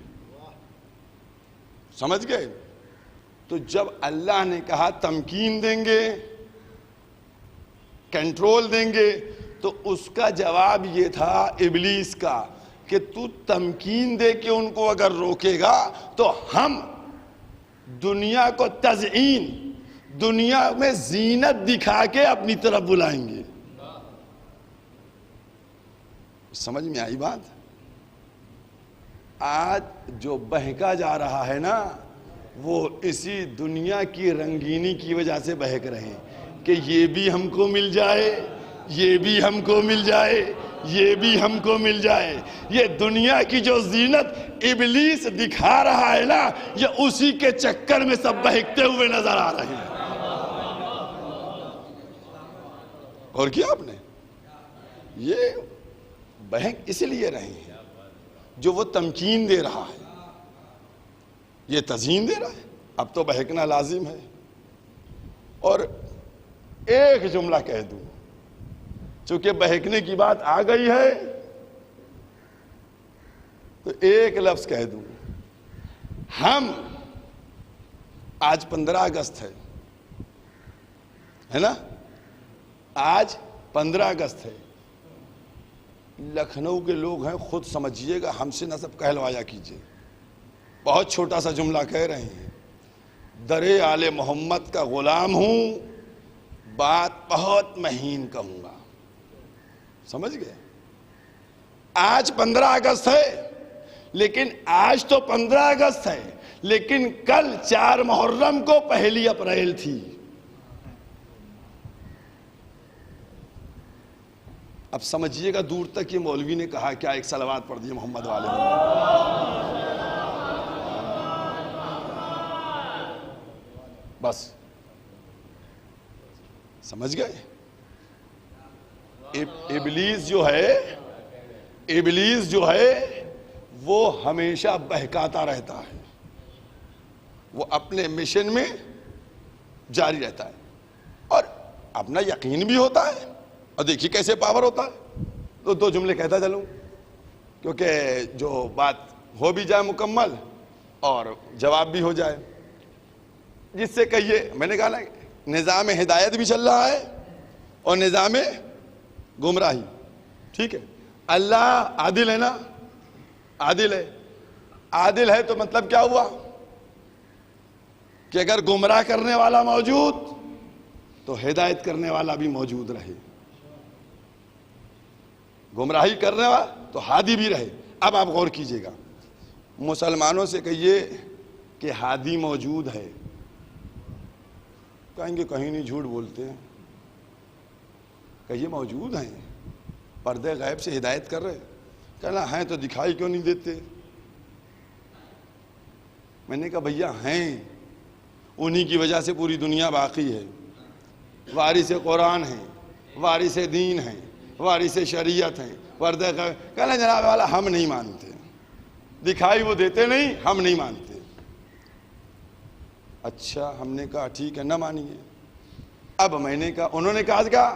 سمجھ گئے؟ تو جب اللہ نے کہا تمکین دیں گے، کنٹرول دیں گے، تو اس کا جواب یہ تھا ابلیس کا کہ تو تمکین دے کے ان کو اگر روکے گا تو ہم دنیا کو تزئین، دنیا میں زینت دکھا کے اپنی طرف بلائیں گے. سمجھ میں آئی بات؟ آج جو بہکا جا رہا ہے نا وہ اسی دنیا کی رنگینی کی وجہ سے بہک رہے ہیں کہ یہ بھی ہم کو مل جائے، یہ بھی ہم کو مل جائے، یہ بھی ہم کو مل جائے. یہ دنیا کی جو زینت ابلیس دکھا رہا ہے نا یہ اسی کے چکر میں سب بہکتے ہوئے نظر آ رہے ہیں. اور کیا آپ نے یہ بہک اس لیے رہے ہیں جو وہ تمکین دے رہا ہے، یہ تزئین دے رہا ہے. اب تو بہکنا لازم ہے. اور ایک جملہ کہہ دوں، چونکہ بہکنے کی بات آ گئی ہے تو ایک لفظ کہہ دوں. ہم آج 15 اگست ہے نا، آج 15 اگست ہے. لکھنؤ کے لوگ ہیں، خود سمجھیے گا، ہم سے نہ سب کہلوایا کیجئے. بہت چھوٹا سا جملہ کہہ رہے ہیں، در آل محمد کا غلام ہوں، بات بہت مہین کہوں گا. سمجھ گئے؟ آج 15 اگست ہے، لیکن آج تو 15 اگست ہے، لیکن کل 4 محرم کو 1 اپریل تھی. اب سمجھیے گا دور تک یہ مولوی نے کہا کیا. ایک صلوات پڑھ دیے محمد والے. بس سمجھ گئے؟ ابلیس جو ہے ابلیس جو ہے وہ ہمیشہ بہکاتا رہتا ہے، وہ اپنے مشن میں جاری رہتا ہے اور اپنا یقین بھی ہوتا ہے، اور دیکھیے کیسے پاور ہوتا ہے۔ تو دو جملے کہتا چلوں کیونکہ جو بات ہو بھی جائے مکمل اور جواب بھی ہو جائے، جس سے کہیے میں نے کہا نا نظام ہدایت بھی چل رہا ہے اور نظام گمراہی، ٹھیک ہے۔ اللہ عادل ہے نا، عادل ہے، عادل ہے تو مطلب کیا ہوا کہ اگر گمراہ کرنے والا موجود تو ہدایت کرنے والا بھی موجود رہے، گمراہی کرنے والا تو ہادی بھی رہے۔ اب آپ غور کیجئے گا، مسلمانوں سے کہیے کہ ہادی موجود ہے، کہیں گے کہیں نہیں، جھوٹ بولتے ہیں۔ کہیے موجود ہیں، پردے غیب سے ہدایت کر رہے، کہنا ہیں تو دکھائی کیوں نہیں دیتے؟ میں نے کہا بھیا ہیں، انہی کی وجہ سے پوری دنیا باقی ہے، وارث قرآن ہیں، وارث دین ہیں، وارث شریعت ہیں، پردے غیب۔ کہنا جناب والا ہم نہیں مانتے، دکھائی وہ دیتے نہیں، ہم نہیں مانتے۔ اچھا، ہم نے کہا ٹھیک ہے نہ مانیے۔ اب میں نے کہا، انہوں نے کہا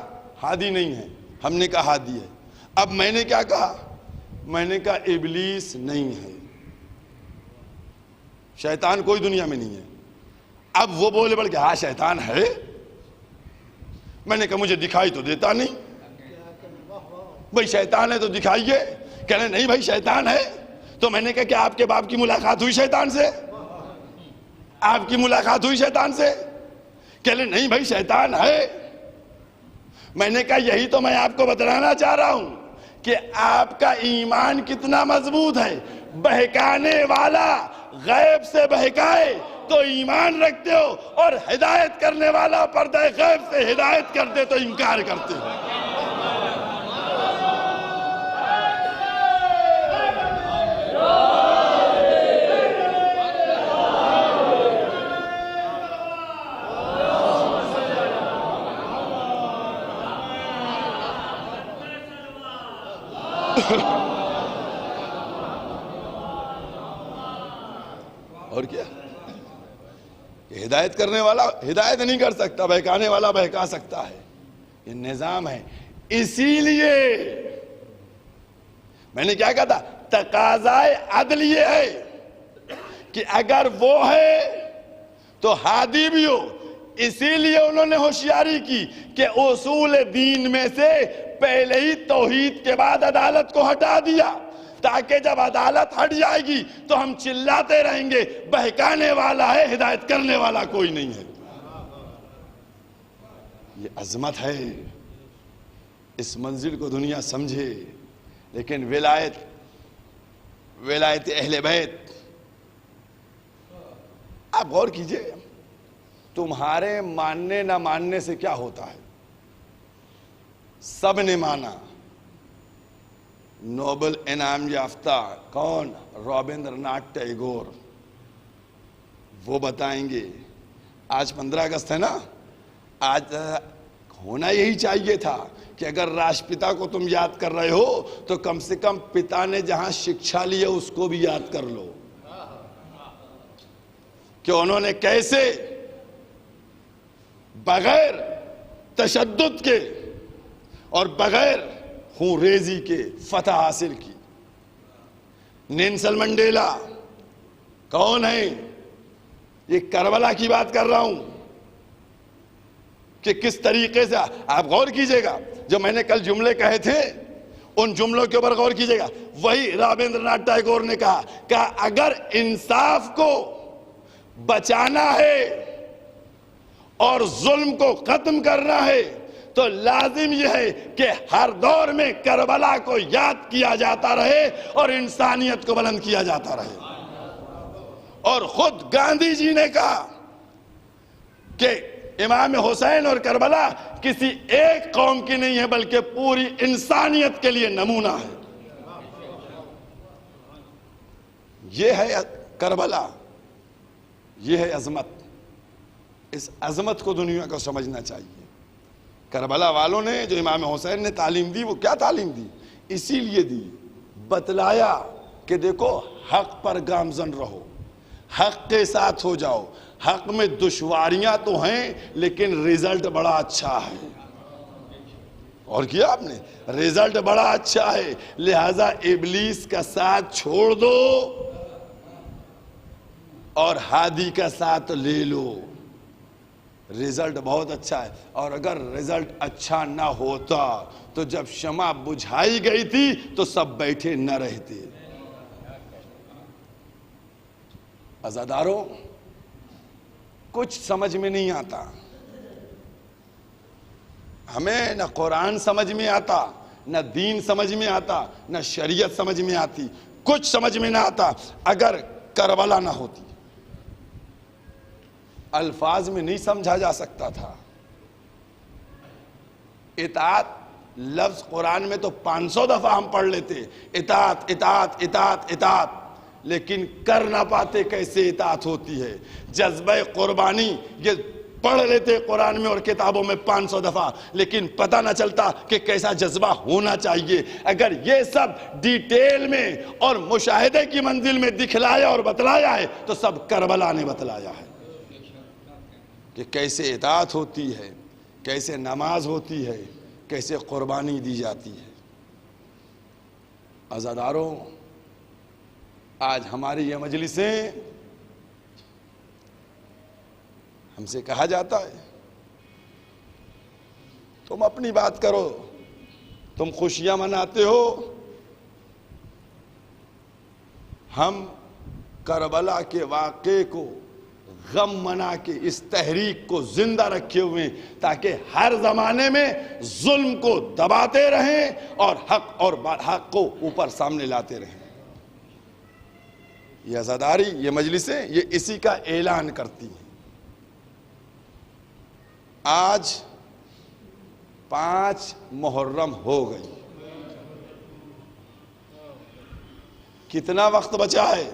ہادی نہیں ہے، ہم نے کہا ہادی ہے۔ اب میں نے کیا کہا؟ میں نے کہا ابلیس نہیں ہے، شیطان کوئی دنیا میں نہیں ہے۔ اب وہ بولے بڑھ کے ہاں شیطان ہے۔ میں نے کہا مجھے دکھائی تو دیتا نہیں، بھئی شیطان ہے تو دکھائیے۔ کہنے نہیں بھائی شیطان ہے۔ تو میں نے کہا کہ آپ کے باپ کی ملاقات ہوئی شیطان سے؟ آپ کی ملاقات ہوئی شیطان سے؟ کہنے نہیں بھائی شیطان ہے۔ میں نے کہا یہی تو میں آپ کو بتلانا چاہ رہا ہوں کہ آپ کا ایمان کتنا مضبوط ہے۔ بہکانے والا غیب سے بہکائے تو ایمان رکھتے ہو، اور ہدایت کرنے والا پردہ غیب سے ہدایت کرتے تو انکار کرتے ہو۔ اور کیا؟ ہدایت کرنے والا ہدایت نہیں کر سکتا، بہکانے والا بہکا سکتا ہے، یہ نظام ہے۔ اسی لیے میں نے کیا کہا تھا، تقاضائے عدل یہ ہے کہ اگر وہ ہے تو ہادی بھی ہو۔ اسی لیے انہوں نے ہوشیاری کی کہ اصول دین میں سے پہلے ہی توحید کے بعد عدالت کو ہٹا دیا، تاکہ جب عدالت ہٹ جائے گی تو ہم چلاتے رہیں گے بہکانے والا ہے، ہدایت کرنے والا کوئی نہیں ہے۔ یہ عظمت ہے، اس منزل کو دنیا سمجھے۔ لیکن ولایت اہل بیت، آپ غور کیجئے، تمہارے ماننے نہ ماننے سے کیا ہوتا ہے؟ سب نے مانا۔ نوبل انعام یافتہ کون؟ رابندر ناتھ ٹیگور، وہ بتائیں گے۔ آج 15 اگست ہے نا، آج ہونا یہی چاہیے تھا کہ اگر راشٹرپتا کو تم یاد کر رہے ہو تو کم سے کم پتا نے جہاں شکشا لی ہے اس کو بھی یاد کر لو، کہ انہوں نے کیسے بغیر تشدد کے اور بغیر خون ریزی کے فتح حاصل کی۔ نیلسن منڈیلا کون ہے؟ یہ کربلا کی بات کر رہا ہوں کہ کس طریقے سے، آپ غور کیجئے گا، جو میں نے کل جملے کہے تھے ان جملوں کے اوپر غور کیجئے گا۔ وہی رابندر ناتھ ٹیگور نے کہا کہ اگر انصاف کو بچانا ہے اور ظلم کو ختم کرنا ہے تو لازم یہ ہے کہ ہر دور میں کربلا کو یاد کیا جاتا رہے اور انسانیت کو بلند کیا جاتا رہے۔ اور خود گاندھی جی نے کہا کہ امام حسین اور کربلا کسی ایک قوم کی نہیں ہے بلکہ پوری انسانیت کے لیے نمونہ ہے۔ یہ ہے کربلا، یہ ہے عظمت۔ اس عظمت کو دنیا کو سمجھنا چاہیے۔ کربلا والوں نے جو امام حسین نے تعلیم دی وہ کیا تعلیم دی؟ اسی لیے دی بتلایا کہ دیکھو حق پر گامزن رہو، حق کے ساتھ ہو جاؤ، حق میں دشواریاں تو ہیں لیکن رزلٹ بڑا اچھا ہے۔ اور کیا آپ نے رزلٹ بڑا اچھا ہے، لہذا ابلیس کا ساتھ چھوڑ دو اور ہادی کا ساتھ لے لو، رزلٹ بہت اچھا ہے۔ اور اگر رزلٹ اچھا نہ ہوتا تو جب شمع بجھائی گئی تھی تو سب بیٹھے نہ رہتے۔ عزاداروں، کچھ سمجھ میں نہیں آتا، ہمیں نہ قرآن سمجھ میں آتا، نہ دین سمجھ میں آتا، نہ شریعت سمجھ میں آتی، کچھ سمجھ میں نہ آتا۔ اگر کربلا نہ ہوتی، الفاظ میں نہیں سمجھا جا سکتا تھا۔ اطاعت لفظ قرآن میں تو 500 دفعہ ہم پڑھ لیتے، اطاعت اطاعت اطاعت اطاعت، لیکن کر نہ پاتے کیسے اطاعت ہوتی ہے۔ جذبہ قربانی یہ پڑھ لیتے قرآن میں اور کتابوں میں 500 دفعہ، لیکن پتہ نہ چلتا کہ کیسا جذبہ ہونا چاہیے۔ اگر یہ سب ڈیٹیل میں اور مشاہدے کی منزل میں دکھلایا اور بتلایا ہے تو سب کربلا نے بتلایا ہے کہ کیسے اطاعت ہوتی ہے، کیسے نماز ہوتی ہے، کیسے قربانی دی جاتی ہے۔ عزاداروں، آج ہماری یہ مجلسیں ہم سے کہا جاتا ہے تم اپنی بات کرو، تم خوشیاں مناتے ہو، ہم کربلا کے واقعے کو غم منا کے اس تحریک کو زندہ رکھے ہوئے تاکہ ہر زمانے میں ظلم کو دباتے رہیں اور حق کو اوپر سامنے لاتے رہیں۔ یہ عزاداری، یہ مجلسیں، یہ اسی کا اعلان کرتی ہیں۔ آج 5 محرم ہو گئی، کتنا وقت بچا ہے؟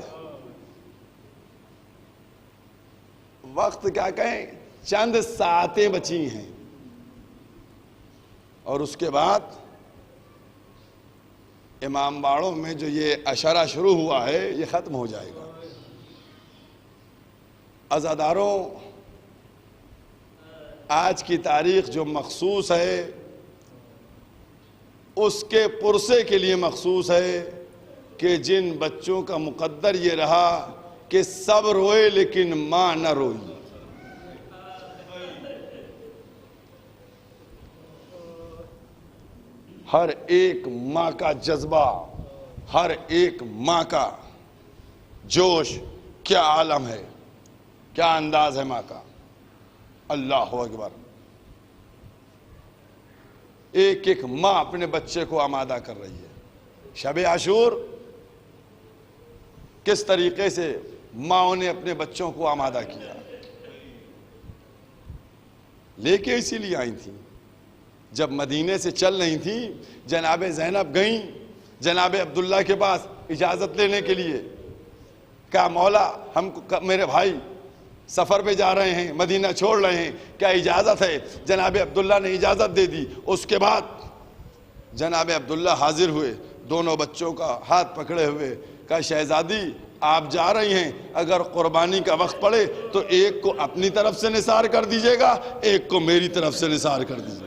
وقت کیا کہیں، چند ساعتیں بچی ہیں، اور اس کے بعد امام باڑوں میں جو یہ عشرہ شروع ہوا ہے یہ ختم ہو جائے گا۔ عزاداروں، آج کی تاریخ جو مخصوص ہے اس کے پرسے کے لیے مخصوص ہے کہ جن بچوں کا مقدر یہ رہا کہ سب روئے لیکن ماں نہ روئی، ہر ایک ماں کا جذبہ، ہر ایک ماں کا جوش، کیا عالم ہے، کیا انداز ہے ماں کا، اللہ اکبر۔ ایک ایک ماں اپنے بچے کو آمادہ کر رہی ہے۔ شب عاشور کس طریقے سے ماں نے اپنے بچوں کو آمادہ کیا، لے کے اسی لیے آئی تھیں۔ جب مدینے سے چل رہی تھیں، جناب زینب گئیں جناب عبداللہ کے پاس اجازت لینے کے لیے، کہا مولا ہم کو، میرے بھائی سفر پہ جا رہے ہیں، مدینہ چھوڑ رہے ہیں، کیا اجازت ہے؟ جناب عبداللہ نے اجازت دے دی۔ اس کے بعد جناب عبداللہ حاضر ہوئے، دونوں بچوں کا ہاتھ پکڑے ہوئے، کہا شہزادی آپ جا رہی ہیں، اگر قربانی کا وقت پڑے تو ایک کو اپنی طرف سے نثار کر دیجئے گا، ایک کو میری طرف سے نثار کر دیجئے گا۔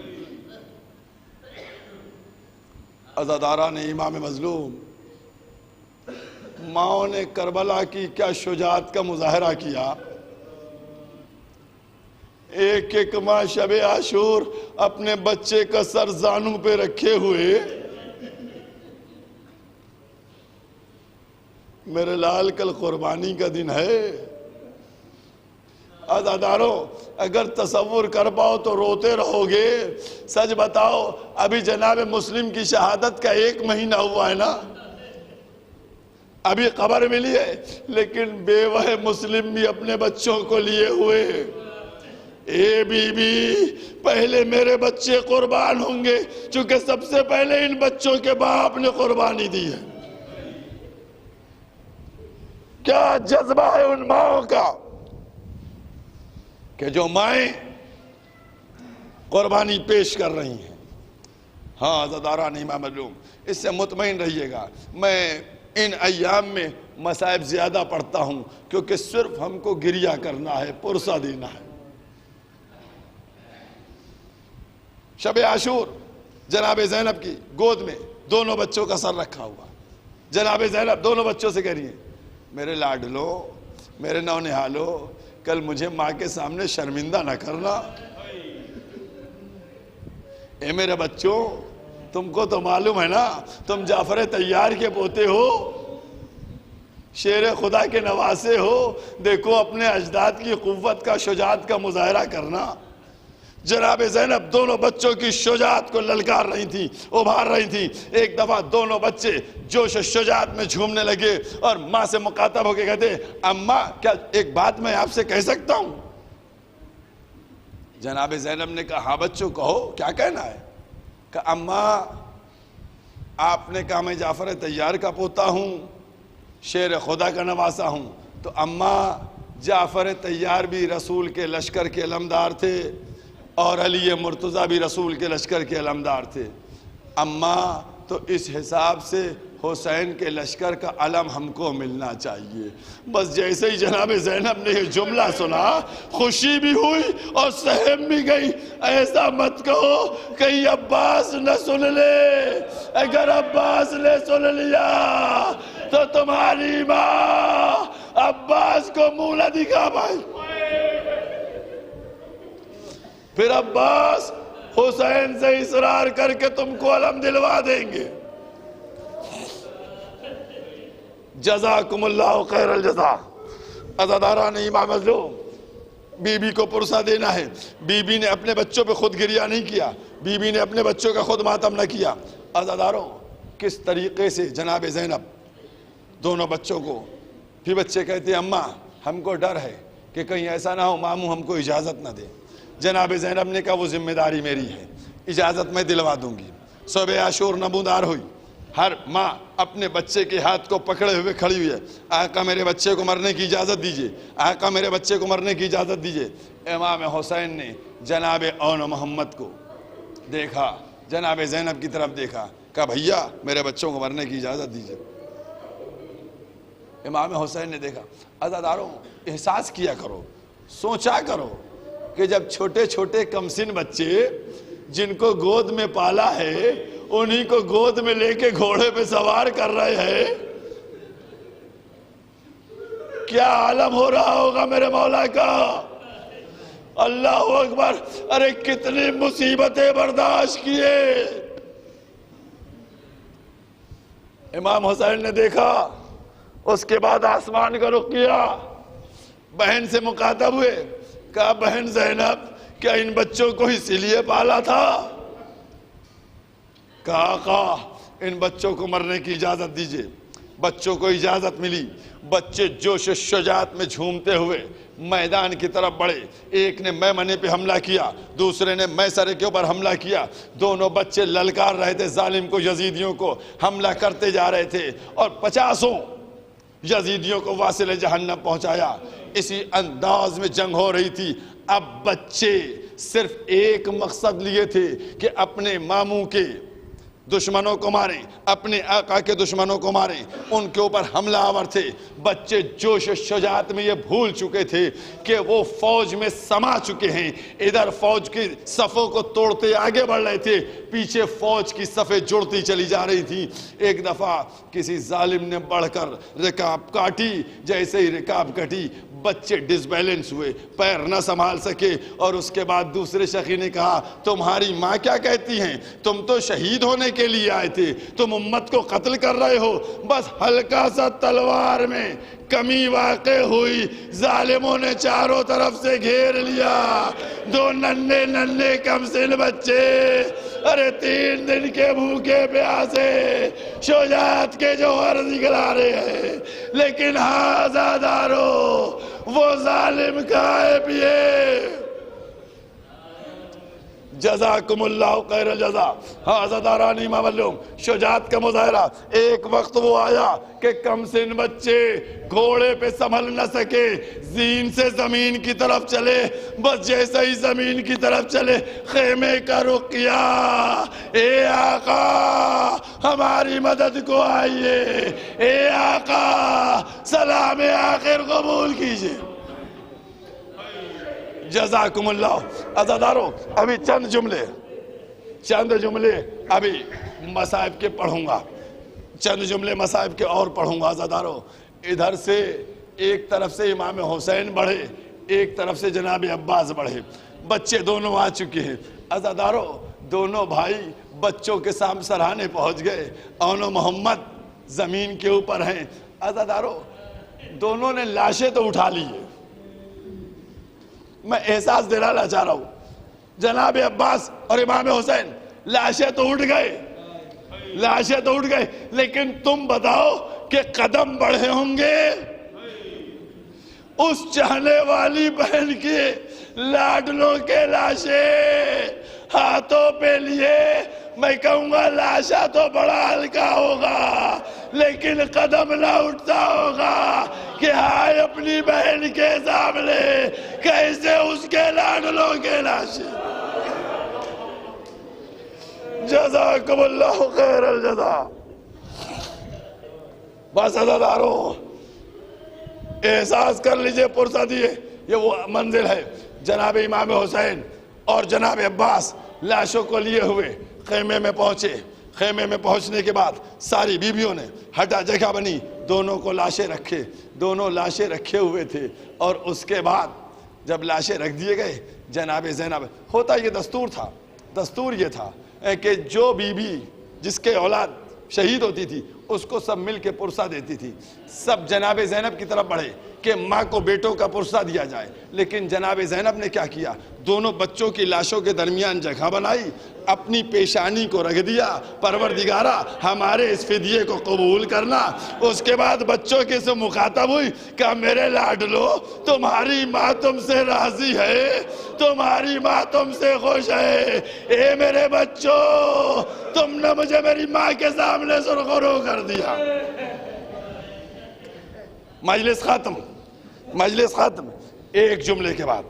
عزاداران امام مظلوم، ماں نے کربلا کی کیا شجاعت کا مظاہرہ کیا۔ ایک ایک ماں شب عاشور اپنے بچے کا سر زانوں پہ رکھے ہوئے، میرے لال کل قربانی کا دن ہے۔ عزاداروں، اگر تصور کر پاؤ تو روتے رہو گے۔ سچ بتاؤ، ابھی جناب مسلم کی شہادت کا 1 مہینہ ہوا ہے نا، ابھی خبر ملی ہے، لیکن بیوہ مسلم بھی اپنے بچوں کو لیے ہوئے، اے بی بی پہلے میرے بچے قربان ہوں گے، چونکہ سب سے پہلے ان بچوں کے باپ نے قربانی دی ہے۔ کیا جذبہ ہے ان ماؤں کا کہ جو مائیں قربانی پیش کر رہی ہیں۔ ہاں عزاداران امام مظلوم، اس سے مطمئن رہیے گا. میں ان ایام میں مصائب زیادہ پڑھتا ہوں کیونکہ صرف ہم کو گریہ کرنا ہے, پرسہ دینا ہے. شب عاشور جناب زینب کی گود میں دونوں بچوں کا سر رکھا ہوا. جناب زینب دونوں بچوں سے کہہ رہی ہیں, میرے لاڈلو, میرے نونہالو, کل مجھے ماں کے سامنے شرمندہ نہ کرنا. اے میرے بچوں, تم کو تو معلوم ہے نا تم جعفر طیار کے پوتے ہو, شیر خدا کے نواسے ہو. دیکھو اپنے اجداد کی قوت کا, شجاعت کا مظاہرہ کرنا. جناب زینب دونوں بچوں کی شجاعت کو للکار رہی تھی, ابھار رہی تھی. ایک دفعہ دونوں بچے جوش و شجاعت میں جھومنے لگے اور ماں سے مخاطب ہو کے کہتے, اماں کیا ایک بات میں آپ سے کہہ سکتا ہوں؟ جناب زینب نے کہا, ہاں بچوں کہو, کیا کہنا ہے؟ کہ اماں آپ نے کہا میں جعفر طیار کا پوتا ہوں, شیر خدا کا نواسا ہوں. تو اماں جعفر طیار بھی رسول کے لشکر کے علمدار تھے اور علی مرتضیٰ بھی رسول کے لشکر کے علمدار تھے. اماں تو اس حساب سے حسین کے لشکر کا علم ہم کو ملنا چاہیے. بس جیسے ہی جناب زینب نے یہ جملہ سنا, خوشی بھی ہوئی اور سہم بھی گئی. ایسا مت کہو کہیں عباس نہ سن لے, اگر عباس نے سن لیا تو تمہاری ماں عباس کو منہ نہ دکھا پائے. پھر عباس حسین سے اصرار کر کے تم کو علم دلوا دیں گے. جزاکم اللہ خیر الجزا. عزاداران امام مظلوم, بی بی کو پرسہ دینا ہے. بی بی نے اپنے بچوں پہ خود گریہ نہیں کیا, بی بی نے اپنے بچوں کا خود ماتم نہ کیا. عزاداروں, کس طریقے سے جناب زینب دونوں بچوں کو, پھر بچے کہتے ہیں اماں ہم کو ڈر ہے کہ کہیں ایسا نہ ہو ماموں ہم کو اجازت نہ دے. جناب زینب نے کہا وہ ذمہ داری میری ہے, اجازت میں دلوا دوں گی. صبح عاشور نمودار ہوئی, ہر ماں اپنے بچے کے ہاتھ کو پکڑے ہوئے کھڑی ہوئی ہے. آقا میرے بچے کو مرنے کی اجازت دیجئے, آقا میرے بچے کو مرنے کی اجازت دیجئے. امام حسین نے جناب اون محمد کو دیکھا, جناب زینب کی طرف دیکھا, کہا بھیا میرے بچوں کو مرنے کی اجازت دیجئے. امام حسین نے دیکھا. عزاداروں, احساس کیا کرو, سوچا کرو کہ جب چھوٹے چھوٹے کمسن بچے جن کو گود میں پالا ہے انہی کو گود میں لے کے گھوڑے پہ سوار کر رہے ہیں, کیا عالم ہو رہا ہوگا میرے مولا کا. اللہ اکبر. ارے کتنی مصیبتیں برداشت کیے. امام حسین نے دیکھا, اس کے بعد آسمان کا رخ کیا, بہن سے مخاطب ہوئے, کہا بہن زینب کیا ان بچوں کو اسی لیے پالا تھا؟ کہا آقا ان بچوں کو مرنے کی اجازت دیجئے. بچوں کو اجازت ملی. بچے جوش و شجاعت میں جھومتے ہوئے میدان کی طرف بڑھے. ایک نے میمنے پہ حملہ کیا, دوسرے نے میسرے کے اوپر حملہ کیا. دونوں بچے للکار رہے تھے ظالم کو, یزیدیوں کو حملہ کرتے جا رہے تھے اور 50 یزیدیوں کو واصل جہنم پہنچایا. اسی انداز میں جنگ ہو رہی تھی. اب بچے صرف ایک مقصد لیے تھے کہ اپنے ماموں کے دشمنوں کو ماریں, اپنے آقا کے دشمنوں کو ماریں. ان کے اوپر حملہ آور تھے. بچے جوش و شجاعت میں یہ بھول چکے تھے کہ وہ فوج میں سما چکے ہیں. ادھر فوج کی صفوں کو توڑتے آگے بڑھ رہے تھے, پیچھے فوج کی صفیں جڑتی چلی جا رہی تھی. ایک دفعہ کسی ظالم نے بڑھ کر رکاب کاٹی. جیسے ہی رکاب کٹی بچے ڈس بیلنس ہوئے, پیر نہ سنبھال سکے. اور اس کے بعد دوسرے شخص نے کہا تمہاری ماں کیا کہتی ہیں؟ تم تو شہید ہونے کے لیے آئے تھے, تم امت کو قتل کر رہے ہو. بس ہلکا سا تلوار میں کمی واقع ہوئی, ظالموں نے چاروں طرف سے گھیر لیا. 2 ننھے ننھے کمسن بچے, ارے 3 دن کے بھوکے پیاسے شجاعت کے جوہر نکلا رہے ہیں. لیکن ہاں عزادارو, وہ ظالم کھائے پیے جزاکم اللہ خیر الجزا. ہاں عزاداران امام معلوم شجاعت کا مظاہرہ. ایک وقت وہ آیا کہ کم سن بچے گھوڑے پہ سنبھل نہ سکے, زین سے زمین کی طرف چلے. بس جیسے ہی زمین کی طرف چلے خیمے کا رخ کیا, اے آقا ہماری مدد کو آئیے, اے آقا سلام آخر قبول کیجئے. جزاکم اللہ. عزادارو ابھی چند جملے ابھی مصائب کے پڑھوں گا, چند جملے مصائب کے اور پڑھوں گا. عزادارو ادھر سے ایک طرف سے امام حسین بڑھے, ایک طرف سے جناب عباس بڑھے, بچے دونوں آ چکے ہیں. عزادارو دونوں بھائی بچوں کے سامنے سرہانے پہنچ گئے. اون و محمد زمین کے اوپر ہیں. عزادارو دونوں نے لاشیں تو اٹھا لی ہے. میں احساس دلانا چاہ رہا ہوں, جناب عباس اور امام حسین لاشیں تو اٹھ گئے, لیکن تم بتاؤ کہ قدم بڑھے ہوں گے اس چاہنے والی بہن کے لاڈلوں کے لاشیں ہاتھوں پہ لیے. میں کہوں گا لاشا تو بڑا ہلکا ہوگا, لیکن قدم نہ اٹھتا ہوگا کہ ہائے اپنی بہن کے سامنے کیسے اس کے لاڈلوں کے لاشیں. جزاکم اللہ خیر الجزا. بس عزادارو احساس کر لیجئے پرسہ دیئے, یہ وہ منزل ہے. جناب امام حسین اور جناب عباس لاشوں کو لیے ہوئے خیمے میں پہنچے. خیمے میں پہنچنے کے بعد ساری بیویوں نے ہٹا جگہ بنی, دونوں کو لاشیں رکھے, دونوں لاشیں رکھے ہوئے تھے. اور اس کے بعد جب لاشیں رکھ دیے گئے, جناب زینب, ہوتا یہ دستور یہ تھا کہ جو بیوی جس کے اولاد شہید ہوتی تھی اس کو سب مل کے پرسہ دیتی تھی. سب جناب زینب کی طرف بڑھے کہ ماں کو بیٹوں کا پرسہ دیا جائے, لیکن جناب زینب نے کیا کیا, دونوں بچوں کی لاشوں کے درمیان جگہ بنائی, اپنی پیشانی کو رکھ دیا, پروردگارہ ہمارے اس فدیے کو قبول کرنا. اس کے بعد بچوں کے سے مخاطب ہوئی کہ میرے لاڈلو تمہاری ماں تم سے راضی ہے, تمہاری ماں تم سے خوش ہے. اے میرے بچوں تم نے مجھے میری ماں کے سامنے سرخرو کر دیا. مجلس ختم. ایک جملے کے بعد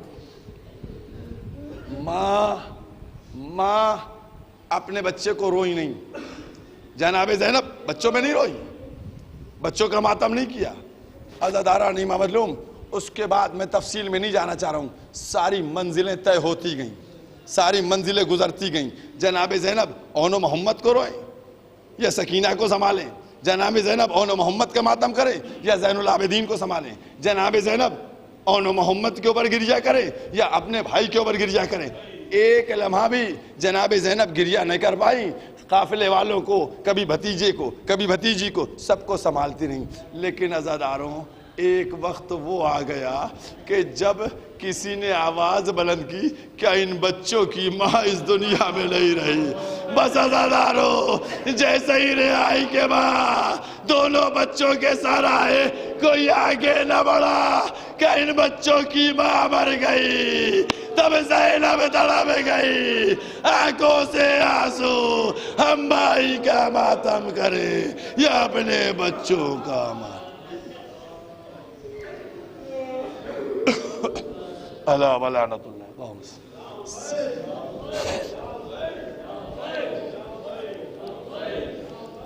ماں اپنے بچے کو روئی نہیں. جناب زینب بچوں میں نہیں روئی, بچوں کا ماتم نہیں کیا. عزاداران امام معلوم اس کے بعد میں تفصیل میں نہیں جانا چاہ رہا ہوں. ساری منزلیں طے ہوتی گئیں, ساری منزلیں گزرتی گئیں. جناب زینب اون و محمد کو روئیں یا سکینہ کو سنبھالیں, جناب زینب اون و محمد کا ماتم کرے یا زین العابدین کو سنبھالیں, جناب زینب اون و محمد کے اوپر گریا کرے یا اپنے بھائی کے اوپر گریا کرے. ایک لمحہ بھی جناب زینب گریا نہیں کر پائیں. قافلے والوں کو, کبھی بھتیجے کو, کبھی بھتیجی کو, سب کو سنبھالتی نہیں. لیکن عزاداروں ایک وقت وہ آ گیا کہ جب کسی نے آواز بلند کی کیا ان بچوں کی ماں اس دنیا میں نہیں رہی. بس عزادارو جیسے ہی رہائی کے بعد دونوں بچوں کے سر آئے, کوئی آگے نہ بڑھا کہ ان بچوں کی ماں مر گئی. تب زینب تڑپ گئی, آنکھوں سے آنسو, ہم بھائی کا ماتم کریں یا اپنے بچوں کا ماتم. اللہ ولعنت اللہ.